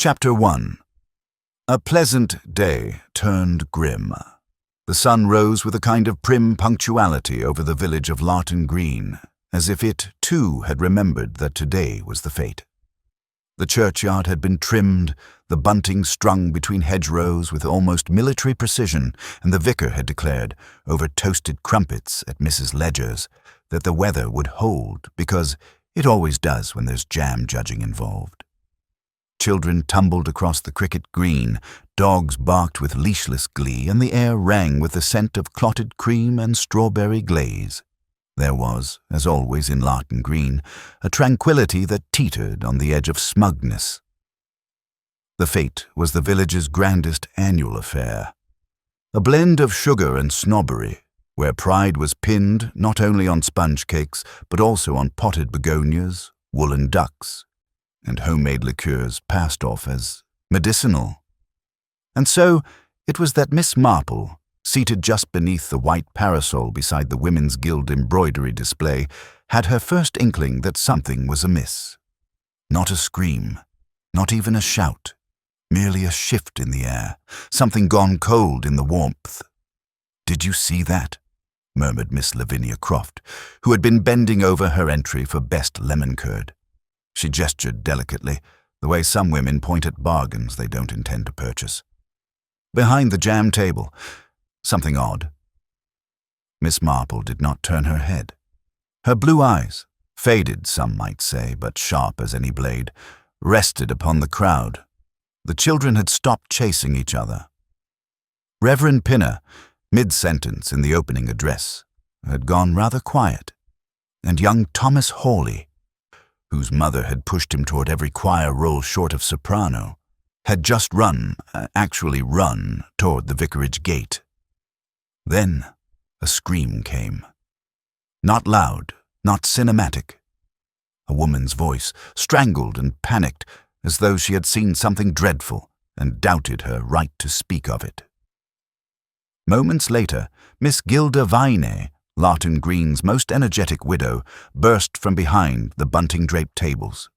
Chapter 1. A pleasant day turned grim. The sun rose with a kind of prim punctuality over the village of Lawton Green, as if it, too, had remembered that today was the fete. The churchyard had been trimmed, the bunting strung between hedgerows with almost military precision, and the vicar had declared, over toasted crumpets at Mrs. Ledger's, that the weather would hold, because it always does when there's jam judging involved. Children tumbled across the cricket green, dogs barked with leashless glee, and the air rang with the scent of clotted cream and strawberry glaze. There was, as always in Lawton Green, a tranquillity that teetered on the edge of smugness. The fete was the village's grandest annual affair, a blend of sugar and snobbery, where pride was pinned not only on sponge cakes, but also on potted begonias, woolen ducks, and homemade liqueurs passed off as medicinal. And so it was that Miss Marple, seated just beneath the white parasol beside the Women's Guild embroidery display, had her first inkling that something was amiss. Not a scream, not even a shout, merely a shift in the air, something gone cold in the warmth. "Did you see that?" murmured Miss Lavinia Croft, who had been bending over her entry for best lemon curd. She gestured delicately, the way some women point at bargains they don't intend to purchase. Behind the jam table, something odd. Miss Marple did not turn her head. Her blue eyes, faded some might say, but sharp as any blade, rested upon the crowd. The children had stopped chasing each other. Reverend Pinner, mid-sentence in the opening address, had gone rather quiet, and young Thomas Hawley, whose mother had pushed him toward every choir roll short of soprano, had just actually run toward the vicarage gate. Then a scream came. Not loud, not cinematic. A woman's voice, strangled and panicked, as though she had seen something dreadful and doubted her right to speak of it. Moments later, Miss Gilda Vine, Lawton Green's most energetic widow, burst from behind the bunting-draped tables.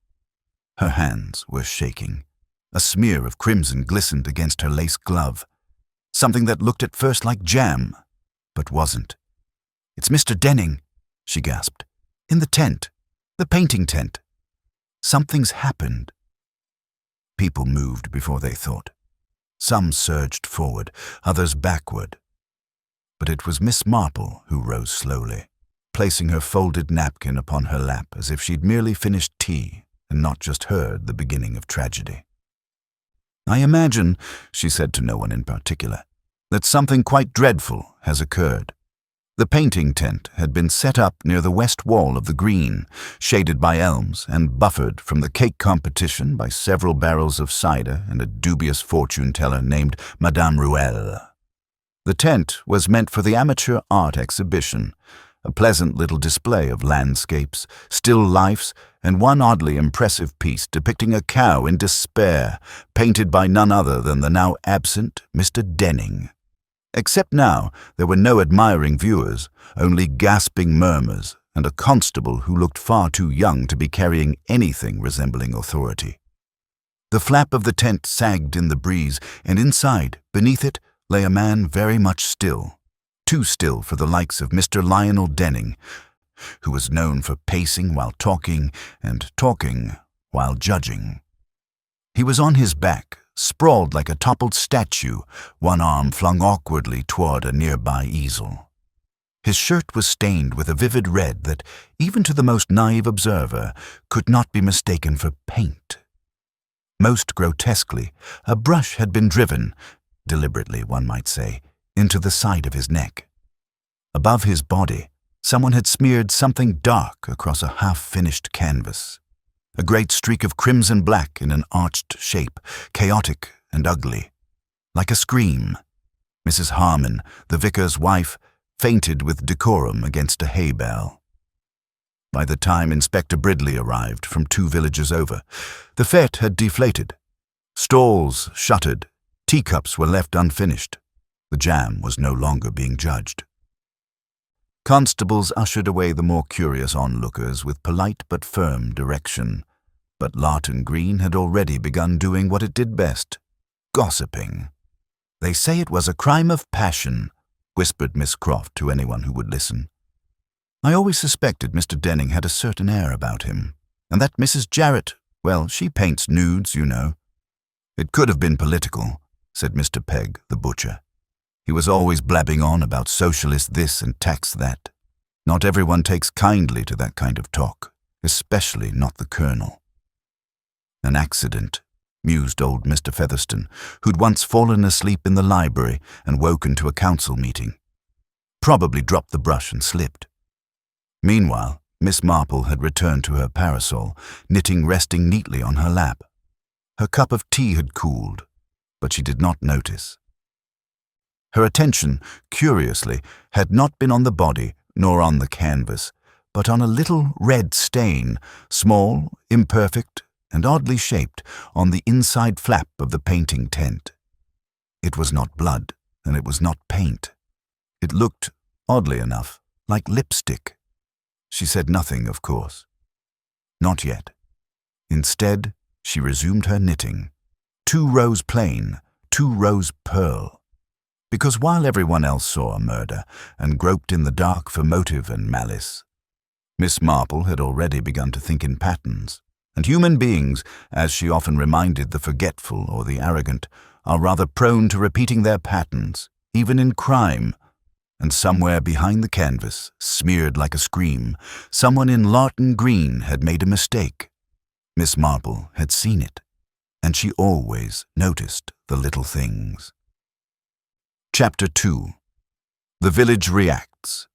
Her hands were shaking. A smear of crimson glistened against her lace glove, something that looked at first like jam, but wasn't. "It's Mr. Denning," she gasped. "In the tent, the painting tent. Something's happened." People moved before they thought. Some surged forward, others backward. But it was Miss Marple who rose slowly, placing her folded napkin upon her lap as if she'd merely finished tea and not just heard the beginning of tragedy. "I imagine," she said to no one in particular, "that something quite dreadful has occurred." The painting tent had been set up near the west wall of the green, shaded by elms and buffered from the cake competition by several barrels of cider and a dubious fortune-teller named Madame Ruelle. The tent was meant for the amateur art exhibition, a pleasant little display of landscapes, still lifes, and one oddly impressive piece depicting a cow in despair, painted by none other than the now absent Mr. Denning. Except now, there were no admiring viewers, only gasping murmurs, and a constable who looked far too young to be carrying anything resembling authority. The flap of the tent sagged in the breeze, and inside, beneath it, lay a man very much still, too still for the likes of Mr. Lionel Denning, who was known for pacing while talking and talking while judging. He was on his back, sprawled like a toppled statue, one arm flung awkwardly toward a nearby easel. His shirt was stained with a vivid red that, even to the most naive observer, could not be mistaken for paint. Most grotesquely, a brush had been driven, deliberately one might say, into the side of his neck. Above his body, someone had smeared something dark across a half-finished canvas. A great streak of crimson-black in an arched shape, chaotic and ugly. Like a scream, Mrs. Harmon, the vicar's wife, fainted with decorum against a hay bale. By the time Inspector Bridley arrived from 2 villages over, the fete had deflated. Stalls shuttered, teacups were left unfinished. The jam was no longer being judged. Constables ushered away the more curious onlookers with polite but firm direction, But Larton Green had already begun doing what it did best, gossiping. "They say it was a crime of passion," whispered Miss Croft to anyone who would listen. "I always suspected Mr. Denning had a certain air about him, and that Mrs. Jarrett, well, she paints nudes, you know." "It could have been political," said Mr. Pegg, the butcher. "He was always blabbing on about socialist this and tax that. Not everyone takes kindly to that kind of talk, especially not the Colonel." "An accident," mused old Mr. Featherstone, who'd once fallen asleep in the library and woken to a council meeting. "Probably dropped the brush and slipped." Meanwhile, Miss Marple had returned to her parasol, knitting resting neatly on her lap. Her cup of tea had cooled, but she did not notice. Her attention, curiously, had not been on the body nor on the canvas, but on a little red stain, small, imperfect, and oddly shaped, on the inside flap of the painting tent. It was not blood, and it was not paint. It looked, oddly enough, like lipstick. She said nothing, of course. Not yet. Instead, she resumed her knitting. 2 rows plain, 2 rows pearl. Because while everyone else saw a murder and groped in the dark for motive and malice, Miss Marple had already begun to think in patterns. And human beings, as she often reminded the forgetful or the arrogant, are rather prone to repeating their patterns, even in crime. And somewhere behind the canvas, smeared like a scream, someone in Larton Green had made a mistake. Miss Marple had seen it, and she always noticed the little things. Chapter 2. The Village Reacts.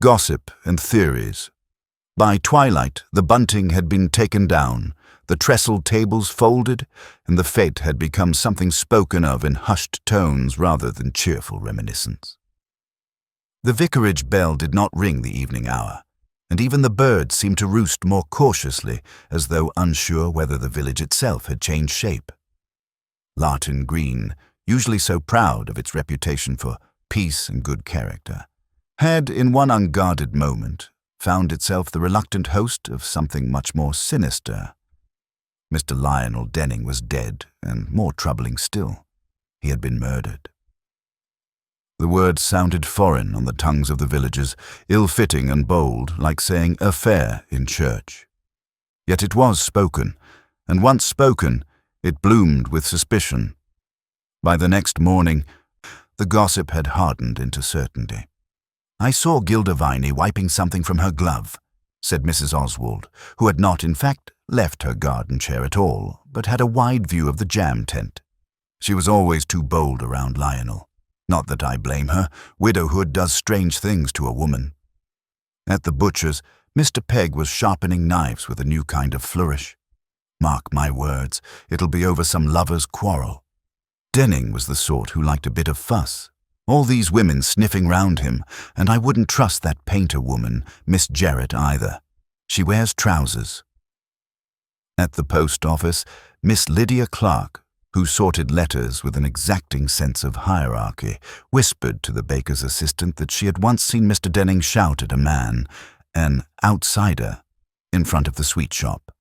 Gossip and Theories. By twilight, the bunting had been taken down, the trestled tables folded, and the fete had become something spoken of in hushed tones rather than cheerful reminiscence. The vicarage bell did not ring the evening hour, and even the birds seemed to roost more cautiously, as though unsure whether the village itself had changed shape. Larton Green, usually so proud of its reputation for peace and good character, had, in one unguarded moment, found itself the reluctant host of something much more sinister. Mr. Lionel Denning was dead, and more troubling still, he had been murdered. The words sounded foreign on the tongues of the villagers, ill-fitting and bold, like saying affair in church. Yet it was spoken, and once spoken, it bloomed with suspicion. By the next morning, the gossip had hardened into certainty. "I saw Gilda Viney wiping something from her glove," said Mrs. Oswald, who had not, in fact, left her garden chair at all, but had a wide view of the jam tent. She was always too bold around Lionel. Not that I blame her. Widowhood does strange things to a woman. At the butcher's, Mr. Pegg was sharpening knives with a new kind of flourish. Mark my words, it'll be over some lover's quarrel. Denning was the sort who liked a bit of fuss. All these women sniffing round him, and I wouldn't trust that painter woman, Miss Jarrett, either. She wears trousers. At the post office, Miss Lydia Clark, who sorted letters with an exacting sense of hierarchy, whispered to the baker's assistant that she had once seen Mr. Denning shout at a man, an outsider, in front of the sweet shop.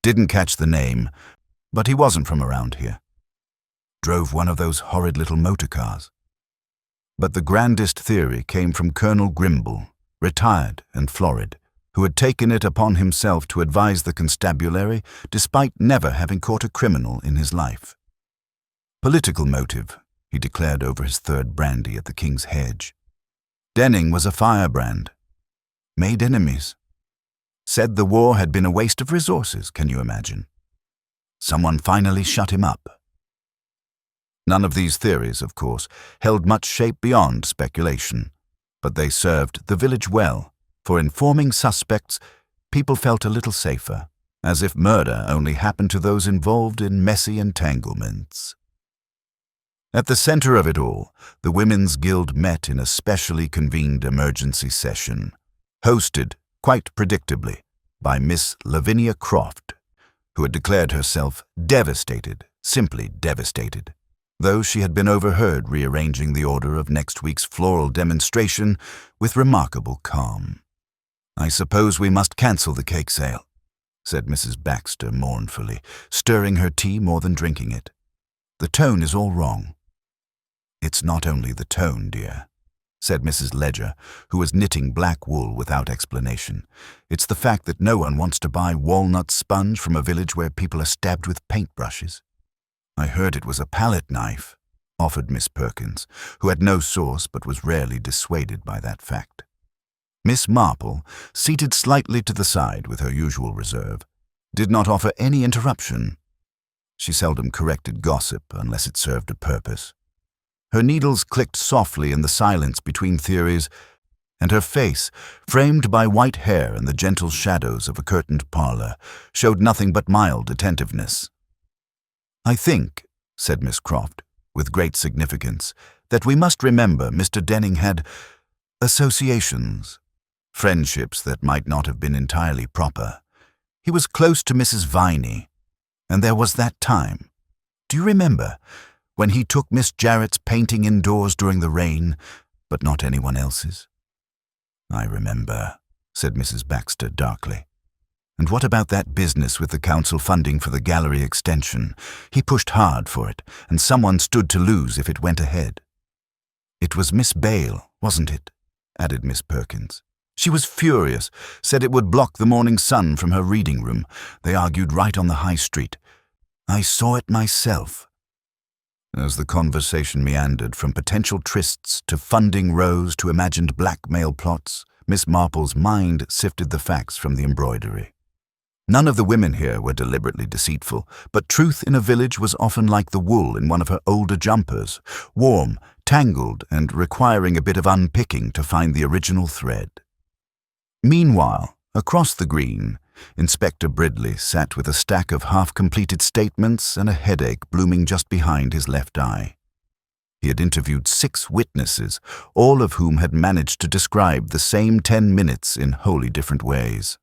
Didn't catch the name, but he wasn't from around here. Drove one of those horrid little motor cars. But the grandest theory came from Colonel Grimble, retired and florid, who had taken it upon himself to advise the constabulary despite never having caught a criminal in his life. Political motive, he declared over his 3rd brandy at the King's Hedge. Denning was a firebrand. Made enemies. Said the war had been a waste of resources, can you imagine? Someone finally shut him up. None of these theories, of course, held much shape beyond speculation, but they served the village well. For informing suspects, people felt a little safer, as if murder only happened to those involved in messy entanglements. At the center of it all, the Women's Guild met in a specially convened emergency session, hosted, quite predictably, by Miss Lavinia Croft, who had declared herself devastated, simply devastated, though she had been overheard rearranging the order of next week's floral demonstration with remarkable calm. "I suppose we must cancel the cake sale," said Mrs. Baxter mournfully, stirring her tea more than drinking it. "The tone is all wrong." "It's not only the tone, dear," said Mrs. Ledger, who was knitting black wool without explanation. "It's the fact that no one wants to buy walnut sponge from a village where people are stabbed with paintbrushes." "I heard it was a palette knife," offered Miss Perkins, who had no source but was rarely dissuaded by that fact. Miss Marple, seated slightly to the side with her usual reserve, did not offer any interruption. She seldom corrected gossip unless it served a purpose. Her needles clicked softly in the silence between theories, and her face, framed by white hair and the gentle shadows of a curtained parlor, showed nothing but mild attentiveness. "I think," said Miss Croft, with great significance, "that we must remember Mr. Denning had associations, friendships that might not have been entirely proper. He was close to Mrs. Viney, and there was that time. Do you remember, when he took Miss Jarrett's painting indoors during the rain, but not anyone else's?" "I remember," said Mrs. Baxter darkly. "And what about that business with the council funding for the gallery extension? He pushed hard for it, and someone stood to lose if it went ahead." "It was Miss Bale, wasn't it?" added Miss Perkins. "She was furious, said it would block the morning sun from her reading room. They argued right on the high street. I saw it myself." As the conversation meandered from potential trysts to funding rows to imagined blackmail plots, Miss Marple's mind sifted the facts from the embroidery. None of the women here were deliberately deceitful, but truth in a village was often like the wool in one of her older jumpers, warm, tangled, and requiring a bit of unpicking to find the original thread. Meanwhile, across the green, Inspector Bridley sat with a stack of half-completed statements and a headache blooming just behind his left eye. He had interviewed 6 witnesses, all of whom had managed to describe the same 10 minutes in wholly different ways.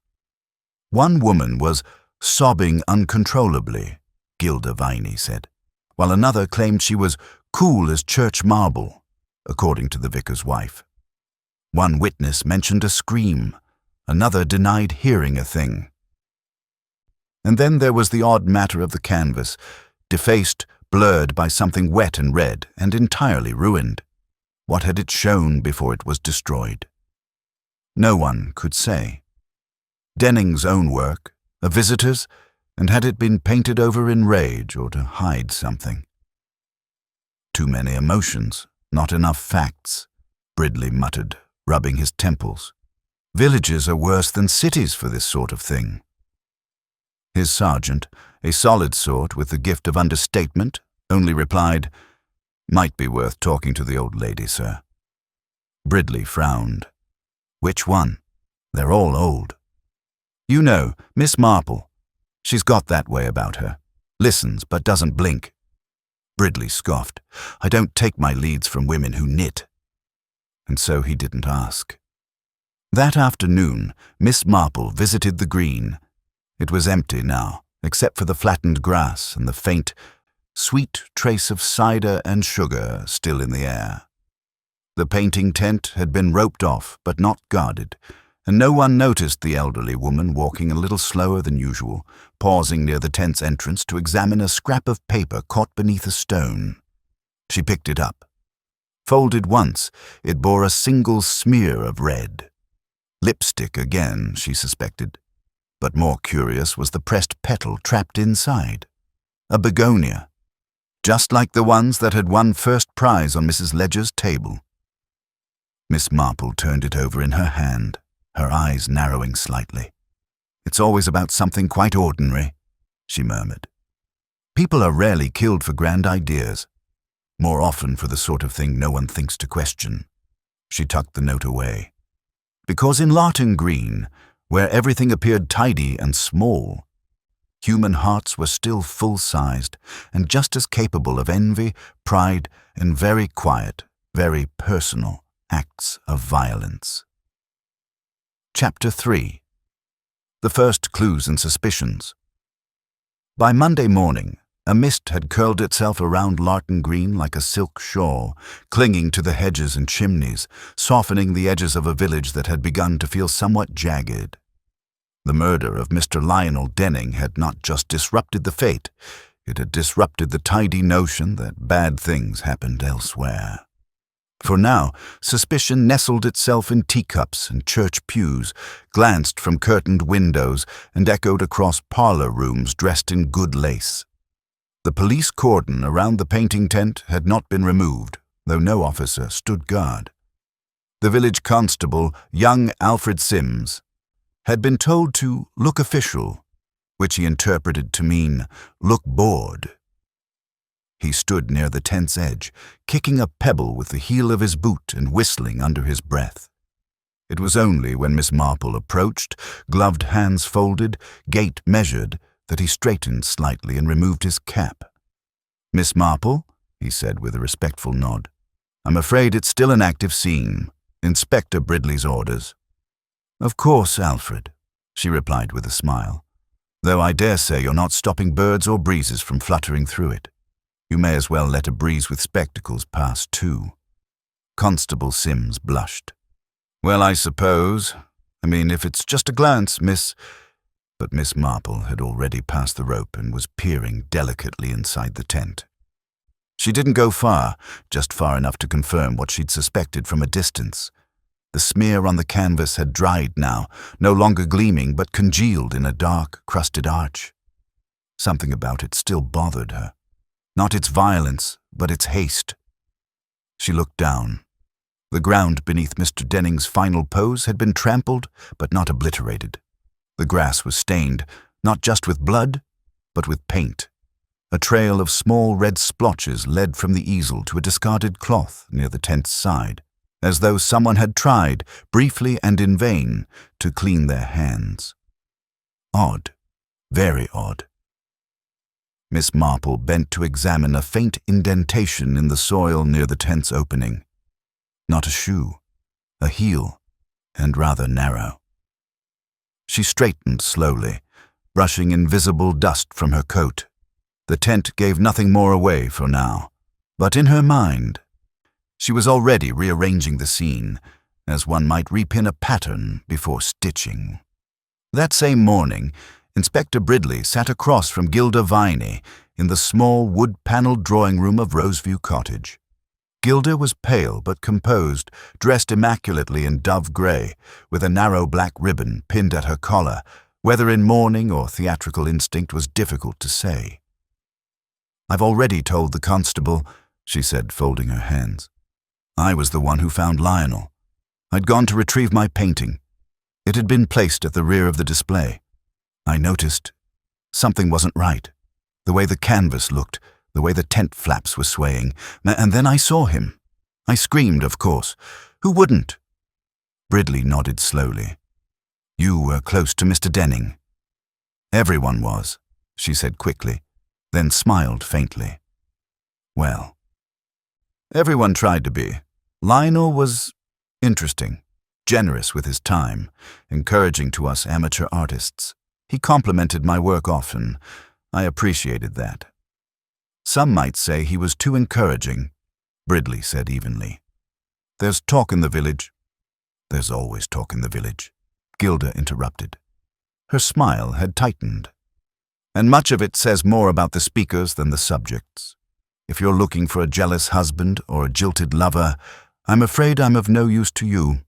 One woman was sobbing uncontrollably, Gilda Viney said, while another claimed she was cool as church marble, according to the vicar's wife. One witness mentioned a scream. Another denied hearing a thing. And then there was the odd matter of the canvas, defaced, blurred by something wet and red, and entirely ruined. What had it shown before it was destroyed? No one could say. Denning's own work, a visitor's, and had it been painted over in rage or to hide something? "Too many emotions, not enough facts," Bridley muttered, rubbing his temples. "Villages are worse than cities for this sort of thing." His sergeant, a solid sort with the gift of understatement, only replied, "Might be worth talking to the old lady, sir." Bridley frowned. "Which one? They're all old." "You know, Miss Marple. She's got that way about her. Listens but doesn't blink." Bridley scoffed. "I don't take my leads from women who knit." And so he didn't ask. That afternoon, Miss Marple visited the green. It was empty now, except for the flattened grass and the faint, sweet trace of cider and sugar still in the air. The painting tent had been roped off, but not guarded, and no one noticed the elderly woman walking a little slower than usual, pausing near the tent's entrance to examine a scrap of paper caught beneath a stone. She picked it up. Folded once, it bore a single smear of red. Lipstick again, she suspected. But more curious was the pressed petal trapped inside. A begonia, just like the ones that had won first prize on Mrs. Ledger's table. Miss Marple turned it over in her hand, her eyes narrowing slightly. "It's always about something quite ordinary," she murmured. "People are rarely killed for grand ideas. More often for the sort of thing no one thinks to question." She tucked the note away. Because in Larton Green, where everything appeared tidy and small, human hearts were still full-sized and just as capable of envy, pride, and very quiet, very personal acts of violence. Chapter 3. The First Clues and Suspicions. By Monday morning, a mist had curled itself around Larton Green like a silk shawl, clinging to the hedges and chimneys, softening the edges of a village that had begun to feel somewhat jagged. The murder of Mr. Lionel Denning had not just disrupted the fate, it had disrupted the tidy notion that bad things happened elsewhere. For now, suspicion nestled itself in teacups and church pews, glanced from curtained windows, and echoed across parlor rooms dressed in good lace. The police cordon around the painting tent had not been removed, though no officer stood guard. The village constable, young Alfred Sims, had been told to look official, which he interpreted to mean look bored. He stood near the tent's edge, kicking a pebble with the heel of his boot and whistling under his breath. It was only when Miss Marple approached, gloved hands folded, gait measured, that he straightened slightly and removed his cap. "Miss Marple," he said with a respectful nod, "I'm afraid it's still an active scene. Inspector Bridley's orders." "Of course, Alfred," she replied with a smile, "though I dare say you're not stopping birds or breezes from fluttering through it. You may as well let a breeze with spectacles pass, too." Constable Sims blushed. "Well, I suppose. If it's just a glance, Miss—" But Miss Marple had already passed the rope and was peering delicately inside the tent. She didn't go far, just far enough to confirm what she'd suspected from a distance. The smear on the canvas had dried now, no longer gleaming but congealed in a dark, crusted arch. Something about it still bothered her. Not its violence, but its haste. She looked down. The ground beneath Mr. Denning's final pose had been trampled, but not obliterated. The grass was stained, not just with blood, but with paint. A trail of small red splotches led from the easel to a discarded cloth near the tent's side, as though someone had tried, briefly and in vain, to clean their hands. Odd, very odd. Miss Marple bent to examine a faint indentation in the soil near the tent's opening. Not a shoe, a heel, and rather narrow. She straightened slowly, brushing invisible dust from her coat. The tent gave nothing more away for now, but in her mind, she was already rearranging the scene, as one might repin a pattern before stitching. That same morning, Inspector Bridley sat across from Gilda Viney in the small wood-panelled drawing room of Roseview Cottage. Gilda was pale but composed, dressed immaculately in dove grey, with a narrow black ribbon pinned at her collar. Whether in mourning or theatrical instinct was difficult to say. "I've already told the constable," she said, folding her hands. "I was the one who found Lionel. I'd gone to retrieve my painting. It had been placed at the rear of the display. I noticed something wasn't right. The way the canvas looked, the way the tent flaps were swaying, and then I saw him. I screamed, of course. Who wouldn't?" Bridley nodded slowly. "You were close to Mr. Denning." "Everyone was," she said quickly, then smiled faintly. "Well, everyone tried to be. Lionel was interesting, generous with his time, encouraging to us amateur artists. He complimented my work often. I appreciated that." "Some might say he was too encouraging," Bridley said evenly. "There's talk in the village." "There's always talk in the village," Gilda interrupted. Her smile had tightened. "And much of it says more about the speakers than the subjects. If you're looking for a jealous husband or a jilted lover, I'm afraid I'm of no use to you.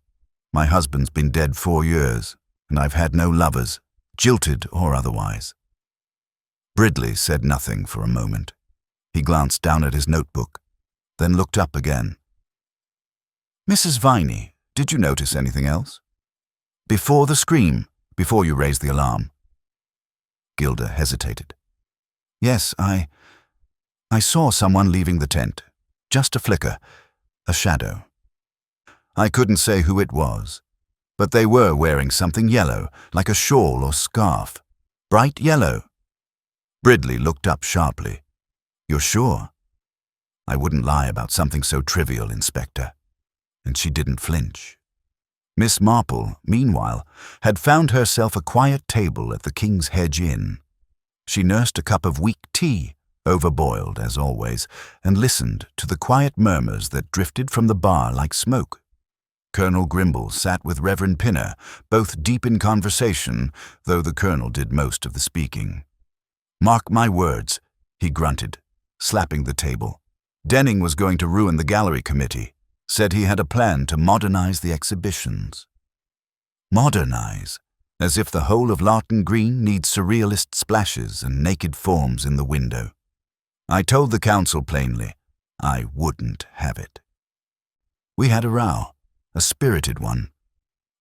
My husband's been dead 4 years, and I've had no lovers, jilted or otherwise." Bridley said nothing for a moment. He glanced down at his notebook, then looked up again. "Mrs. Viney, did you notice anything else? Before the scream, before you raised the alarm?" Gilda hesitated. "Yes, I saw someone leaving the tent. Just a flicker, a shadow. I couldn't say who it was, but they were wearing something yellow, like a shawl or scarf. Bright yellow." Bridley looked up sharply. "You're sure?" "I wouldn't lie about something so trivial, Inspector." And she didn't flinch. Miss Marple, meanwhile, had found herself a quiet table at the King's Hedge Inn. She nursed a cup of weak tea, overboiled as always, and listened to the quiet murmurs that drifted from the bar like smoke. Colonel Grimble sat with Reverend Pinner, both deep in conversation, though the colonel did most of the speaking. "Mark my words," he grunted, slapping the table. "Denning was going to ruin the gallery committee. Said he had a plan to modernize the exhibitions." Modernize? As if the whole of Lawton Green needs surrealist splashes and naked forms in the window. I told the council plainly, I wouldn't have it. We had a row, a spirited one.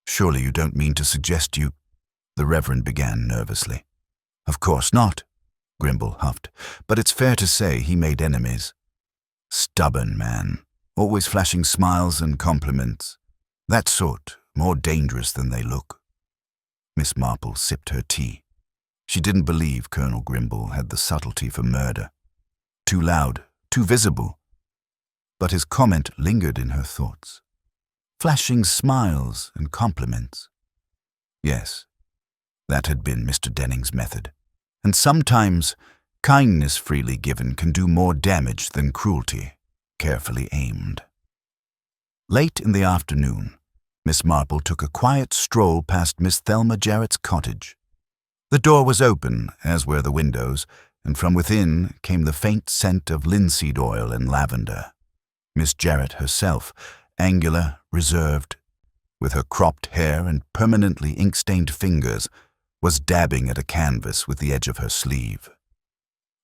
"Surely you don't mean to suggest you—" the Reverend began nervously. "Of course not," Grimble huffed, "but it's fair to say he made enemies. Stubborn man, always flashing smiles and compliments. That sort, more dangerous than they look." Miss Marple sipped her tea. She didn't believe Colonel Grimble had the subtlety for murder. Too loud, too visible. But his comment lingered in her thoughts. Flashing smiles and compliments. Yes, that had been Mr. Denning's method. And sometimes kindness freely given can do more damage than cruelty, carefully aimed. Late in the afternoon, Miss Marple took a quiet stroll past Miss Thelma Jarrett's cottage. The door was open, as were the windows, and from within came the faint scent of linseed oil and lavender. Miss Jarrett herself, angular, reserved, with her cropped hair and permanently ink-stained fingers, was dabbing at a canvas with the edge of her sleeve.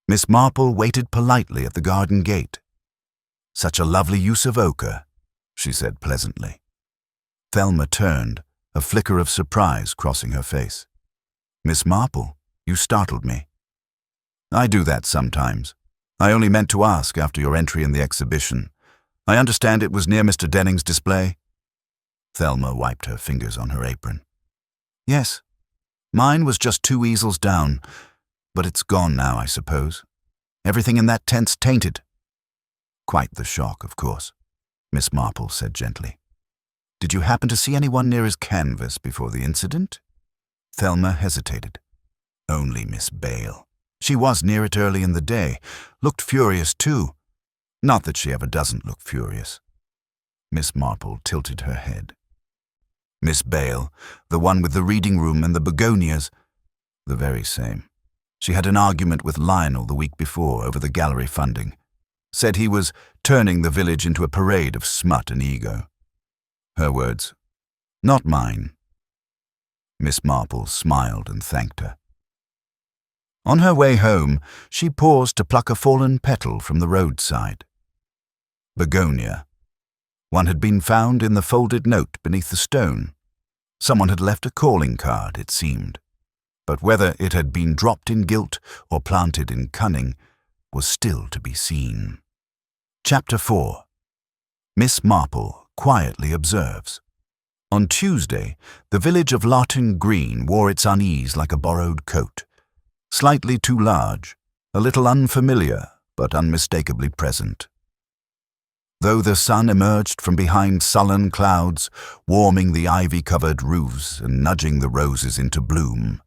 Miss Marple waited politely at the garden gate. "Such a lovely use of ochre," she said pleasantly. Thelma turned, a flicker of surprise crossing her face. "Miss Marple, you startled me." "I do that sometimes. I only meant to ask after your entry in the exhibition. I understand it was near Mr. Denning's display?" Thelma wiped her fingers on her apron. "Yes. Mine was just 2 easels down, but it's gone now, I suppose. Everything in that tent's tainted." "Quite the shock, of course," Miss Marple said gently. "Did you happen to see anyone near his canvas before the incident?" Thelma hesitated. "Only Miss Bale. She was near it early in the day. Looked furious, too. Not that she ever doesn't look furious." Miss Marple tilted her head. "Miss Bale, the one with the reading room and the begonias?" "The very same. She had an argument with Lionel the week before over the gallery funding. Said he was turning the village into a parade of smut and ego. Her words, not mine." Miss Marple smiled and thanked her. On her way home, she paused to pluck a fallen petal from the roadside. Begonia. One had been found in the folded note beneath the stone. Someone had left a calling card, it seemed. But whether it had been dropped in guilt or planted in cunning was still to be seen. Chapter 4. Miss Marple quietly observes. On Tuesday, the village of Lawton Green wore its unease like a borrowed coat. Slightly too large, a little unfamiliar, but unmistakably present. Though the sun emerged from behind sullen clouds, warming the ivy-covered roofs and nudging the roses into bloom,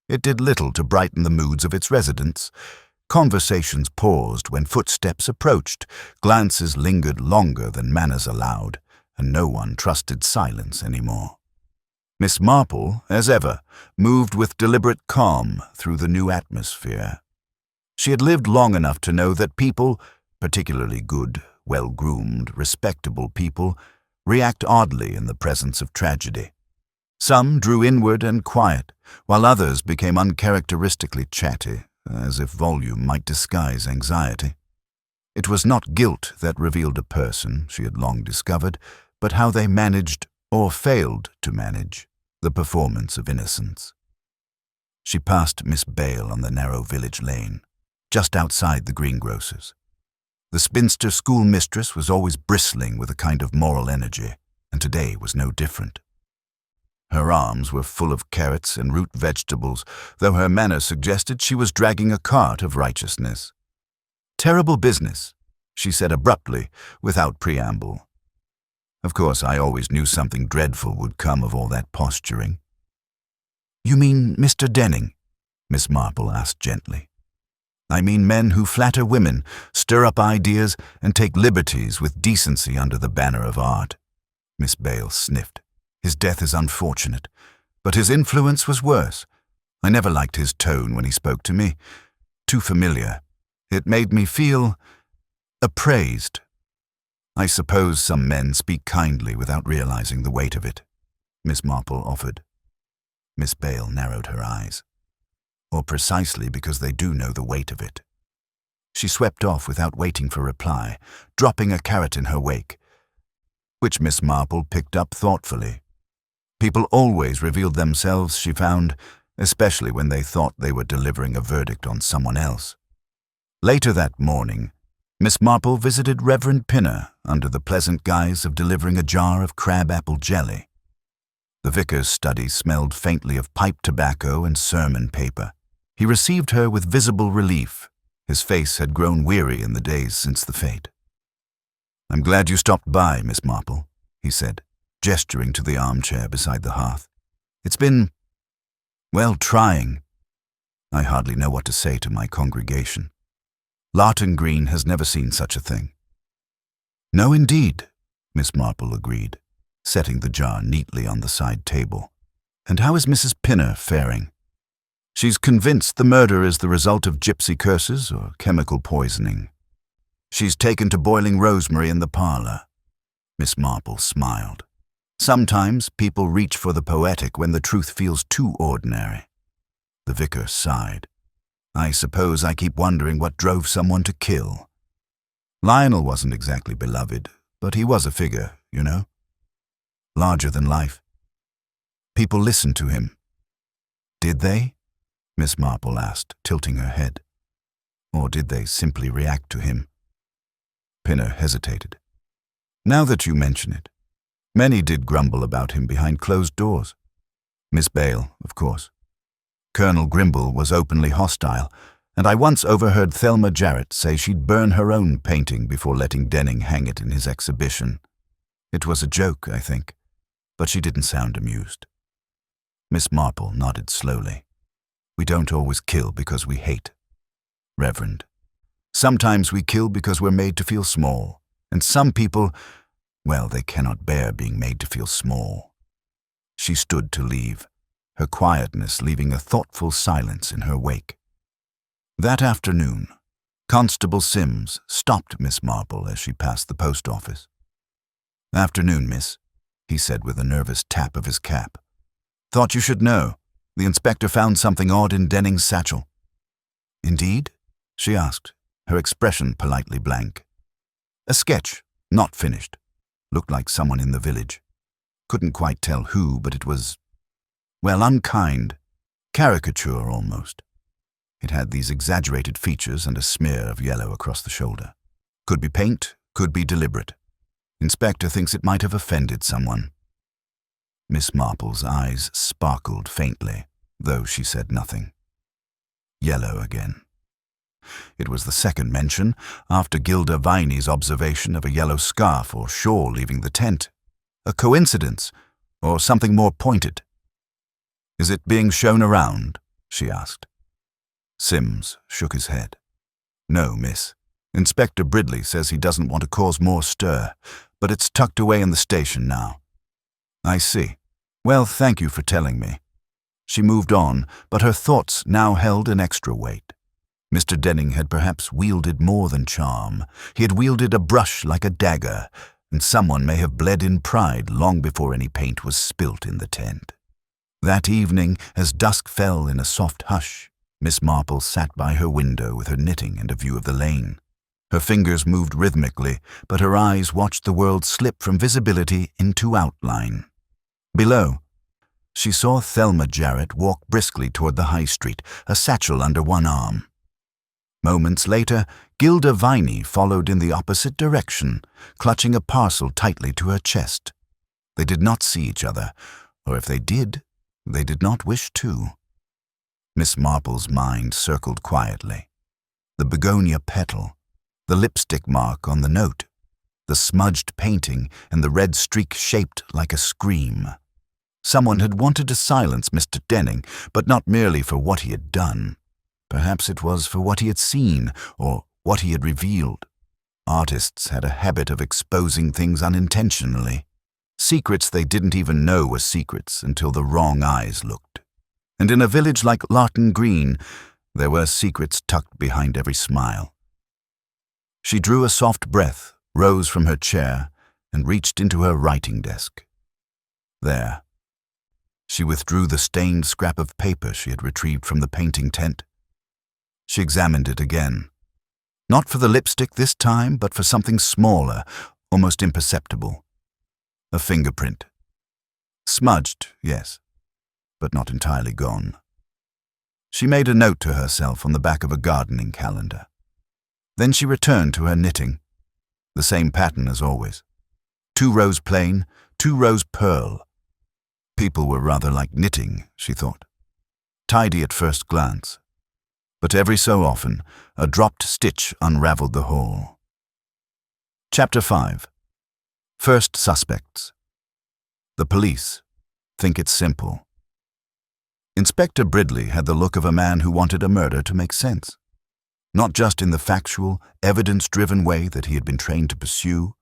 it did little to brighten the moods of its residents. Conversations paused when footsteps approached, glances lingered longer than manners allowed, and no one trusted silence anymore. Miss Marple, as ever, moved with deliberate calm through the new atmosphere. She had lived long enough to know that people, particularly good, well-groomed, respectable people, react oddly in the presence of tragedy. Some drew inward and quiet, while others became uncharacteristically chatty, as if volume might disguise anxiety. It was not guilt that revealed a person, she had long discovered, but how they managed, or failed to manage, the performance of innocence. She passed Miss Bale on the narrow village lane, just outside the greengrocer's. The spinster schoolmistress was always bristling with a kind of moral energy, and today was no different. Her arms were full of carrots and root vegetables, though her manner suggested she was dragging a cart of righteousness. "Terrible business," she said abruptly, without preamble. Of course, I always knew something dreadful would come of all that posturing. "You mean Mr. Denning?" Miss Marple asked gently. "I mean men who flatter women, stir up ideas, and take liberties with decency under the banner of art. Miss Bale sniffed. His death is unfortunate, but his influence was worse. I never liked his tone when he spoke to me. Too familiar. It made me feel appraised. I suppose some men speak kindly without realizing the weight of it, Miss Marple offered. Miss Bale narrowed her eyes. Or precisely because they do know the weight of it. She swept off without waiting for reply, dropping a carrot in her wake, which Miss Marple picked up thoughtfully. People always revealed themselves, she found, especially when they thought they were delivering a verdict on someone else. Later that morning, Miss Marple visited Reverend Pinner under the pleasant guise of delivering a jar of crab-apple jelly. The vicar's study smelled faintly of pipe tobacco and sermon paper. He received her with visible relief. His face had grown weary in the days since the fete. "I'm glad you stopped by, Miss Marple," he said, gesturing to the armchair beside the hearth. "It's been, well, trying. I hardly know what to say to my congregation. Larton Green has never seen such a thing." "No, indeed," Miss Marple agreed, setting the jar neatly on the side table. "And how is Mrs. Pinner faring?" "She's convinced the murder is the result of gypsy curses or chemical poisoning. She's taken to boiling rosemary in the parlor." Miss Marple smiled. "Sometimes people reach for the poetic when the truth feels too ordinary." The vicar sighed. "I suppose I keep wondering what drove someone to kill. Lionel wasn't exactly beloved, but he was a figure, you know. Larger than life. People listened to him." "Did they?" Miss Marple asked, tilting her head. "Or did they simply react to him?" Pinner hesitated. "Now that you mention it, many did grumble about him behind closed doors. Miss Bale, of course. Colonel Grimble was openly hostile, and I once overheard Thelma Jarrett say she'd burn her own painting before letting Denning hang it in his exhibition. It was a joke, I think, but she didn't sound amused." Miss Marple nodded slowly. "We don't always kill because we hate, Reverend. Sometimes we kill because we're made to feel small, and some people, well, they cannot bear being made to feel small." She stood to leave, her quietness leaving a thoughtful silence in her wake. That afternoon, Constable Sims stopped Miss Marple as she passed the post office. "Afternoon, miss," he said with a nervous tap of his cap. "Thought you should know. The inspector found something odd in Denning's satchel." "Indeed?" she asked, her expression politely blank. "A sketch, not finished. Looked like someone in the village. Couldn't quite tell who, but it was, well, unkind. Caricature, almost. It had these exaggerated features and a smear of yellow across the shoulder. Could be paint, could be deliberate. Inspector thinks it might have offended someone." Miss Marple's eyes sparkled faintly, though she said nothing. Yellow again. It was the second mention, after Gilda Viney's observation of a yellow scarf or shawl leaving the tent. A coincidence, or something more pointed? "Is it being shown around?" she asked. Sims shook his head. "No, miss. Inspector Bridley says he doesn't want to cause more stir, but it's tucked away in the station now." "I see. Well, thank you for telling me." She moved on, but her thoughts now held an extra weight. Mr. Denning had perhaps wielded more than charm. He had wielded a brush like a dagger, and someone may have bled in pride long before any paint was spilt in the tent. That evening, as dusk fell in a soft hush, Miss Marple sat by her window with her knitting and a view of the lane. Her fingers moved rhythmically, but her eyes watched the world slip from visibility into outline. Below, she saw Thelma Jarrett walk briskly toward the high street, a satchel under one arm. Moments later, Gilda Viney followed in the opposite direction, clutching a parcel tightly to her chest. They did not see each other, or if they did not wish to. Miss Marple's mind circled quietly. The begonia petal, the lipstick mark on the note, the smudged painting, and the red streak shaped like a scream. Someone had wanted to silence Mr. Denning, but not merely for what he had done. Perhaps it was for what he had seen, or what he had revealed. Artists had a habit of exposing things unintentionally. Secrets they didn't even know were secrets until the wrong eyes looked. And in a village like Lawton Green, there were secrets tucked behind every smile. She drew a soft breath, rose from her chair, and reached into her writing desk. There. She withdrew the stained scrap of paper she had retrieved from the painting tent. She examined it again. Not for the lipstick this time, but for something smaller, almost imperceptible. A fingerprint. Smudged, yes, but not entirely gone. She made a note to herself on the back of a gardening calendar. Then she returned to her knitting. The same pattern as always. 2 rows plain, 2 rows pearl. People were rather like knitting, she thought. Tidy at first glance. But every so often, a dropped stitch unraveled the whole. Chapter 5. First Suspects. The police think it's simple. Inspector Bridley had the look of a man who wanted a murder to make sense. Not just in the factual, evidence-driven way that he had been trained to pursue,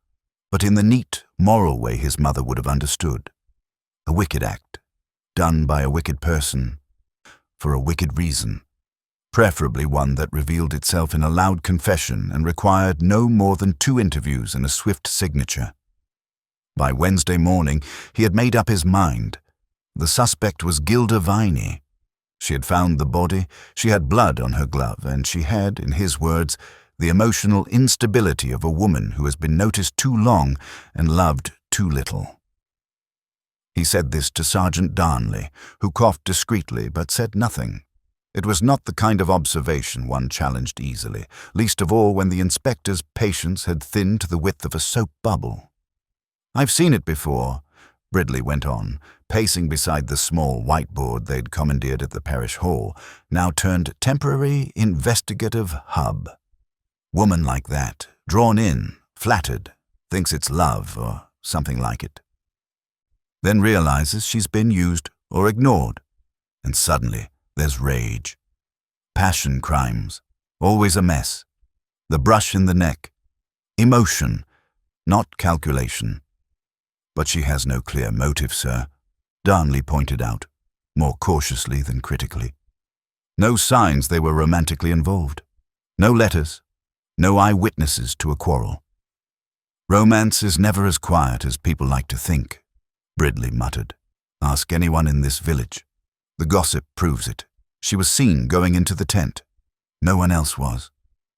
but in the neat, moral way his mother would have understood. A wicked act, done by a wicked person, for a wicked reason, preferably one that revealed itself in a loud confession and required no more than 2 interviews and a swift signature. By Wednesday morning, he had made up his mind. The suspect was Gilda Viney. She had found the body, she had blood on her glove, and she had, in his words, the emotional instability of a woman who has been noticed too long and loved too little. He said this to Sergeant Darnley, who coughed discreetly but said nothing. It was not the kind of observation one challenged easily, least of all when the inspector's patience had thinned to the width of a soap bubble. "I've seen it before," Bridley went on, pacing beside the small whiteboard they'd commandeered at the parish hall, now turned temporary investigative hub. Woman like that, drawn in, flattered, thinks it's love or something like it. Then realizes she's been used or ignored, and suddenly there's rage. Passion crimes, always a mess. The brush in the neck. Emotion, not calculation. But she has no clear motive, sir, Darnley pointed out, more cautiously than critically. No signs they were romantically involved. No letters. No eyewitnesses to a quarrel. "Romance is never as quiet as people like to think," Bridley muttered. "Ask anyone in this village. The gossip proves it. She was seen going into the tent. No one else was.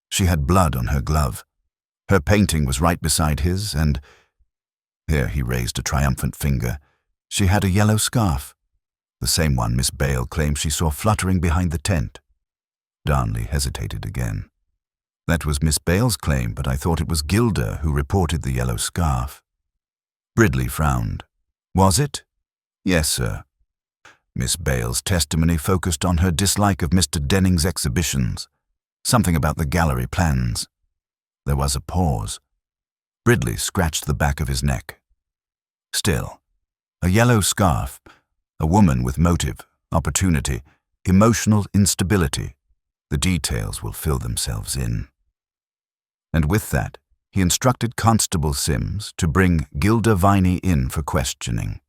She had blood on her glove. Her painting was right beside his, and—" here he raised a triumphant finger. "She had a yellow scarf. The same one Miss Bale claims she saw fluttering behind the tent." Darnley hesitated again. "That was Miss Bale's claim, but I thought it was Gilda who reported the yellow scarf." Bridley frowned. "Was it?" "Yes, sir. Miss Bale's testimony focused on her dislike of Mr. Denning's exhibitions, something about the gallery plans." There was a pause. Bridley scratched the back of his neck. "Still, a yellow scarf, a woman with motive, opportunity, emotional instability. The details will fill themselves in." And with that, he instructed Constable Sims to bring Gilda Viney in for questioning.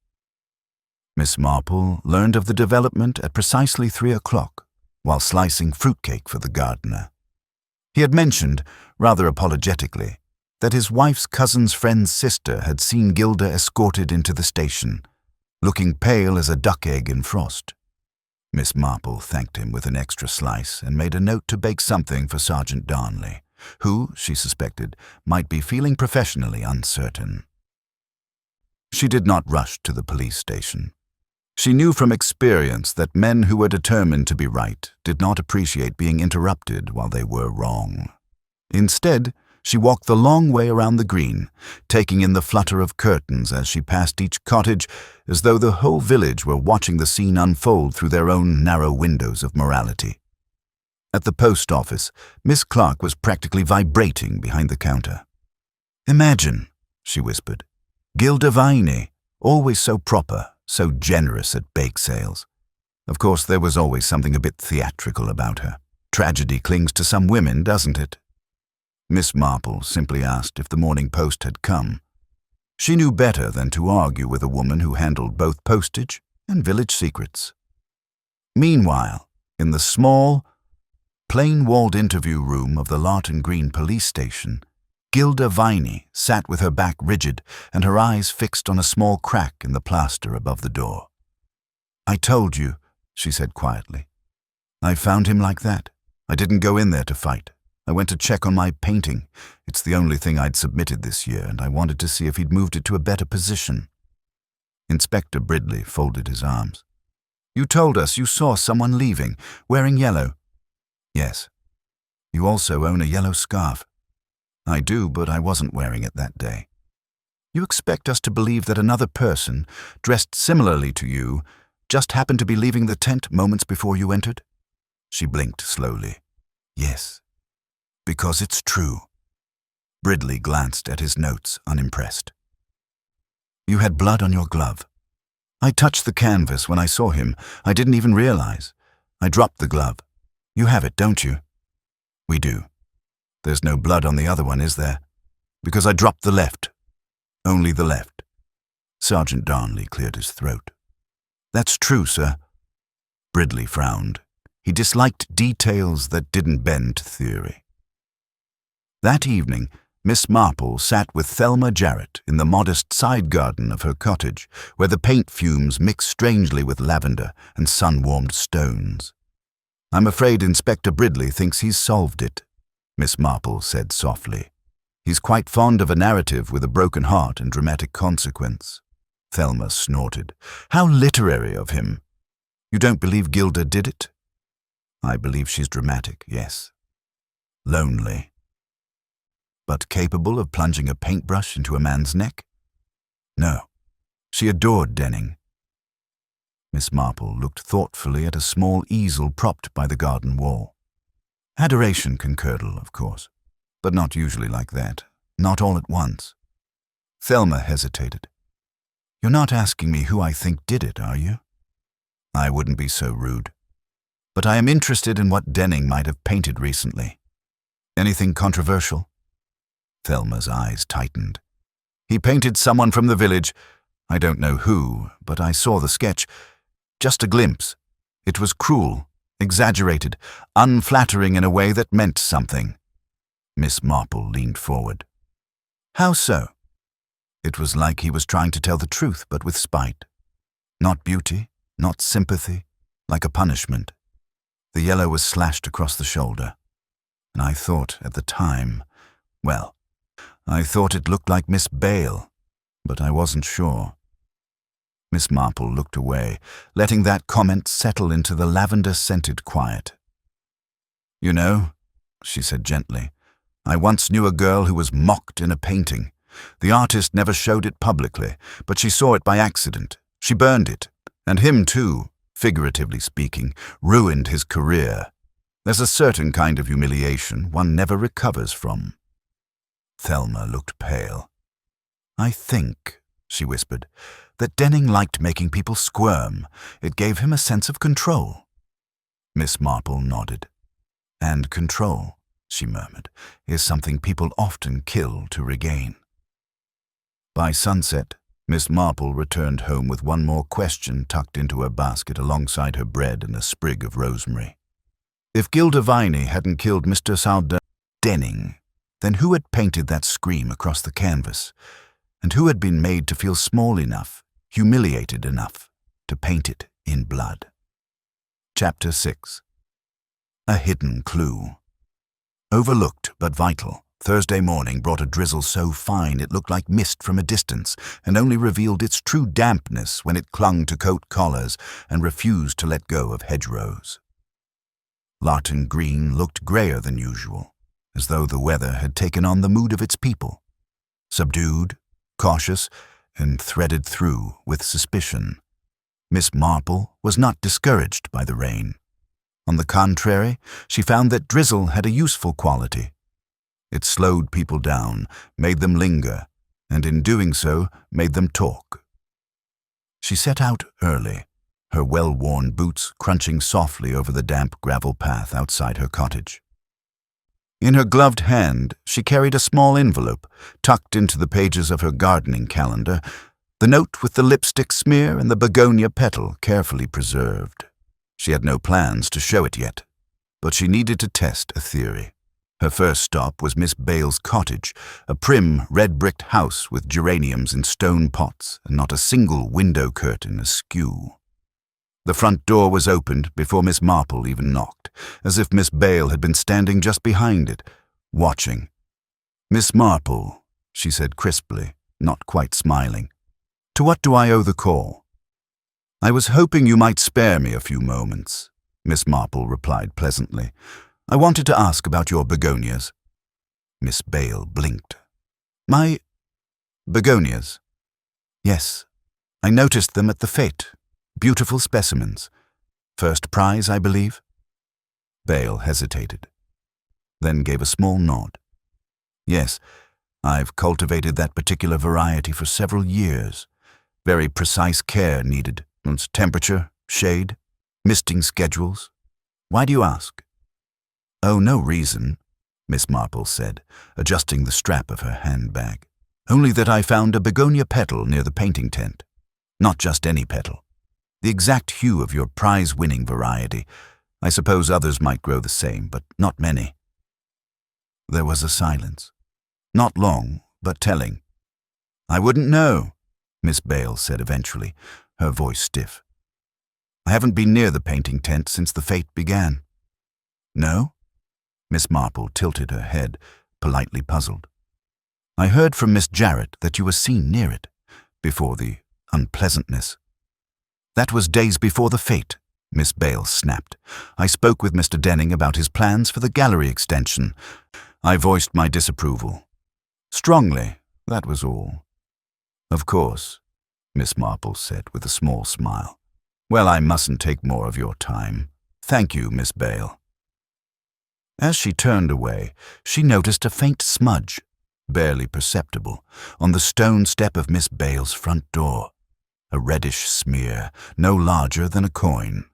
Miss Marple learned of the development at precisely 3 o'clock, while slicing fruitcake for the gardener. He had mentioned, rather apologetically, that his wife's cousin's friend's sister had seen Gilda escorted into the station, looking pale as a duck egg in frost. Miss Marple thanked him with an extra slice and made a note to bake something for Sergeant Darnley, who, she suspected, might be feeling professionally uncertain. She did not rush to the police station. She knew from experience that men who were determined to be right did not appreciate being interrupted while they were wrong. Instead, she walked the long way around the green, taking in the flutter of curtains as she passed each cottage, as though the whole village were watching the scene unfold through their own narrow windows of morality. At the post office, Miss Clark was practically vibrating behind the counter. "Imagine," she whispered, "Gilda Viney, always so proper, so generous at bake sales. Of course, there was always something a bit theatrical about her. Tragedy clings to some women, doesn't it?" Miss Marple simply asked if the Morning Post had come. She knew better than to argue with a woman who handled both postage and village secrets. Meanwhile, in the small, plain-walled interview room of the Larton Green police station, Gilda Viney sat with her back rigid and her eyes fixed on a small crack in the plaster above the door. "I told you," she said quietly. "I found him like that. I didn't go in there to fight. I went to check on my painting. It's the only thing I'd submitted this year, and I wanted to see if he'd moved it to a better position." Inspector Bridley folded his arms. "You told us you saw someone leaving, wearing yellow." "Yes. You also own a yellow scarf." "I do, but I wasn't wearing it that day." "You expect us to believe that another person, dressed similarly to you, just happened to be leaving the tent moments before you entered?" She blinked slowly. "Yes. Because it's true." Bridley glanced at his notes, unimpressed. "You had blood on your glove." "I touched the canvas when I saw him. I didn't even realize. I dropped the glove. You have it, don't you?" "We do. There's no blood on the other one, is there?" "Because I dropped the left. Only the left." Sergeant Darnley cleared his throat. "That's true, sir." Bridley frowned. He disliked details that didn't bend to theory. That evening, Miss Marple sat with Thelma Jarrett in the modest side garden of her cottage, where the paint fumes mixed strangely with lavender and sun-warmed stones. "I'm afraid Inspector Bridley thinks he's solved it," Miss Marple said softly. "He's quite fond of a narrative with a broken heart and dramatic consequence." Thelma snorted. "How literary of him! You don't believe Gilda did it?" "I believe she's dramatic, yes. Lonely. But capable of plunging a paintbrush into a man's neck? No. She adored Denning." Miss Marple looked thoughtfully at a small easel propped by the garden wall. "Adoration can curdle, of course, but not usually like that, not all at once." Thelma hesitated. "You're not asking me who I think did it, are you?" "I wouldn't be so rude. But I am interested in what Denning might have painted recently. Anything controversial?" Thelma's eyes tightened. "He painted someone from the village. I don't know who, but I saw the sketch. Just a glimpse. It was cruel, exaggerated, unflattering in a way that meant something." Miss Marple leaned forward. "How so?" "It was like he was trying to tell the truth, but with spite. Not beauty, not sympathy, like a punishment. The yellow was slashed across the shoulder. And I thought at the time, well, I thought it looked like Miss Bale, but I wasn't sure." Miss Marple looked away, letting that comment settle into the lavender-scented quiet. "You know," she said gently, "I once knew a girl who was mocked in a painting. The artist never showed it publicly, but she saw it by accident. She burned it, and him too, figuratively speaking, ruined his career. There's a certain kind of humiliation one never recovers from." Thelma looked pale. "I think," she whispered, "that Denning liked making people squirm. It gave him a sense of control." Miss Marple nodded. "And control," she murmured, "is something people often kill to regain." By sunset, Miss Marple returned home with one more question tucked into her basket alongside her bread and a sprig of rosemary. If Gilda Viney hadn't killed Mr. Denning, then who had painted that scream across the canvas? And who had been made to feel small enough, humiliated enough, to paint it in blood? Chapter 6. A hidden clue. Overlooked but vital, Thursday morning brought a drizzle so fine it looked like mist from a distance and only revealed its true dampness when it clung to coat collars and refused to let go of hedgerows. Larton Green looked grayer than usual, as though the weather had taken on the mood of its people, subdued, cautious, and threaded through with suspicion. Miss Marple was not discouraged by the rain. On the contrary, she found that drizzle had a useful quality. It slowed people down, made them linger, and in doing so, made them talk. She set out early, her well-worn boots crunching softly over the damp gravel path outside her cottage. In her gloved hand, she carried a small envelope, tucked into the pages of her gardening calendar, the note with the lipstick smear and the begonia petal carefully preserved. She had no plans to show it yet, but she needed to test a theory. Her first stop was Miss Bale's cottage, a prim, red-bricked house with geraniums in stone pots and not a single window curtain askew. The front door was opened before Miss Marple even knocked, as if Miss Bale had been standing just behind it, watching. "Miss Marple," she said crisply, not quite smiling. "To what do I owe the call?" "I was hoping you might spare me a few moments," Miss Marple replied pleasantly. "I wanted to ask about your begonias." Miss Bale blinked. "My begonias?" "Yes, I noticed them at the fete. Beautiful specimens. First prize, I believe?" Bale hesitated, then gave a small nod. "Yes, I've cultivated that particular variety for several years. Very precise care needed. Its temperature, shade, misting schedules. Why do you ask?" "Oh, no reason," Miss Marple said, adjusting the strap of her handbag. "Only that I found a begonia petal near the painting tent. Not just any petal. The exact hue of your prize-winning variety. I suppose others might grow the same, but not many." There was a silence. Not long, but telling. "I wouldn't know," Miss Bale said eventually, her voice stiff. "I haven't been near the painting tent since the fete began." "No?" Miss Marple tilted her head, politely puzzled. "I heard from Miss Jarrett that you were seen near it, before the unpleasantness." "That was days before the fete," Miss Bale snapped. "I spoke with Mr. Denning about his plans for the gallery extension. I voiced my disapproval. Strongly, that was all." "Of course," Miss Marple said with a small smile. "Well, I mustn't take more of your time. Thank you, Miss Bale." As she turned away, she noticed a faint smudge, barely perceptible, on the stone step of Miss Bale's front door. A reddish smear, no larger than a coin.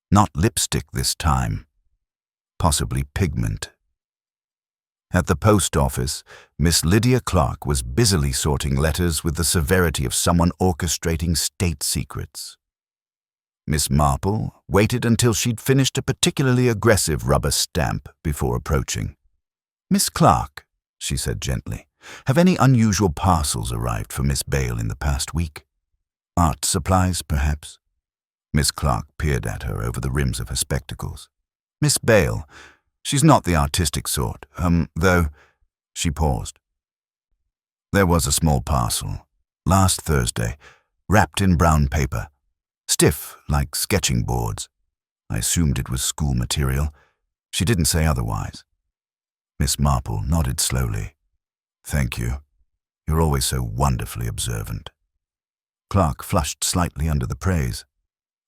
Not lipstick this time. Possibly pigment. At the post office, Miss Lydia Clark was busily sorting letters with the severity of someone orchestrating state secrets. Miss Marple waited until she'd finished a particularly aggressive rubber stamp before approaching. "Miss Clark," she said gently, "have any unusual parcels arrived for Miss Bale in the past week? Art supplies, perhaps?" Miss Clark peered at her over the rims of her spectacles. "Miss Bale, she's not the artistic sort, though—" She paused. "There was a small parcel, last Thursday, wrapped in brown paper. Stiff, like sketching boards. I assumed it was school material. She didn't say otherwise." Miss Marple nodded slowly. "Thank you. You're always so wonderfully observant." Clark flushed slightly under the praise.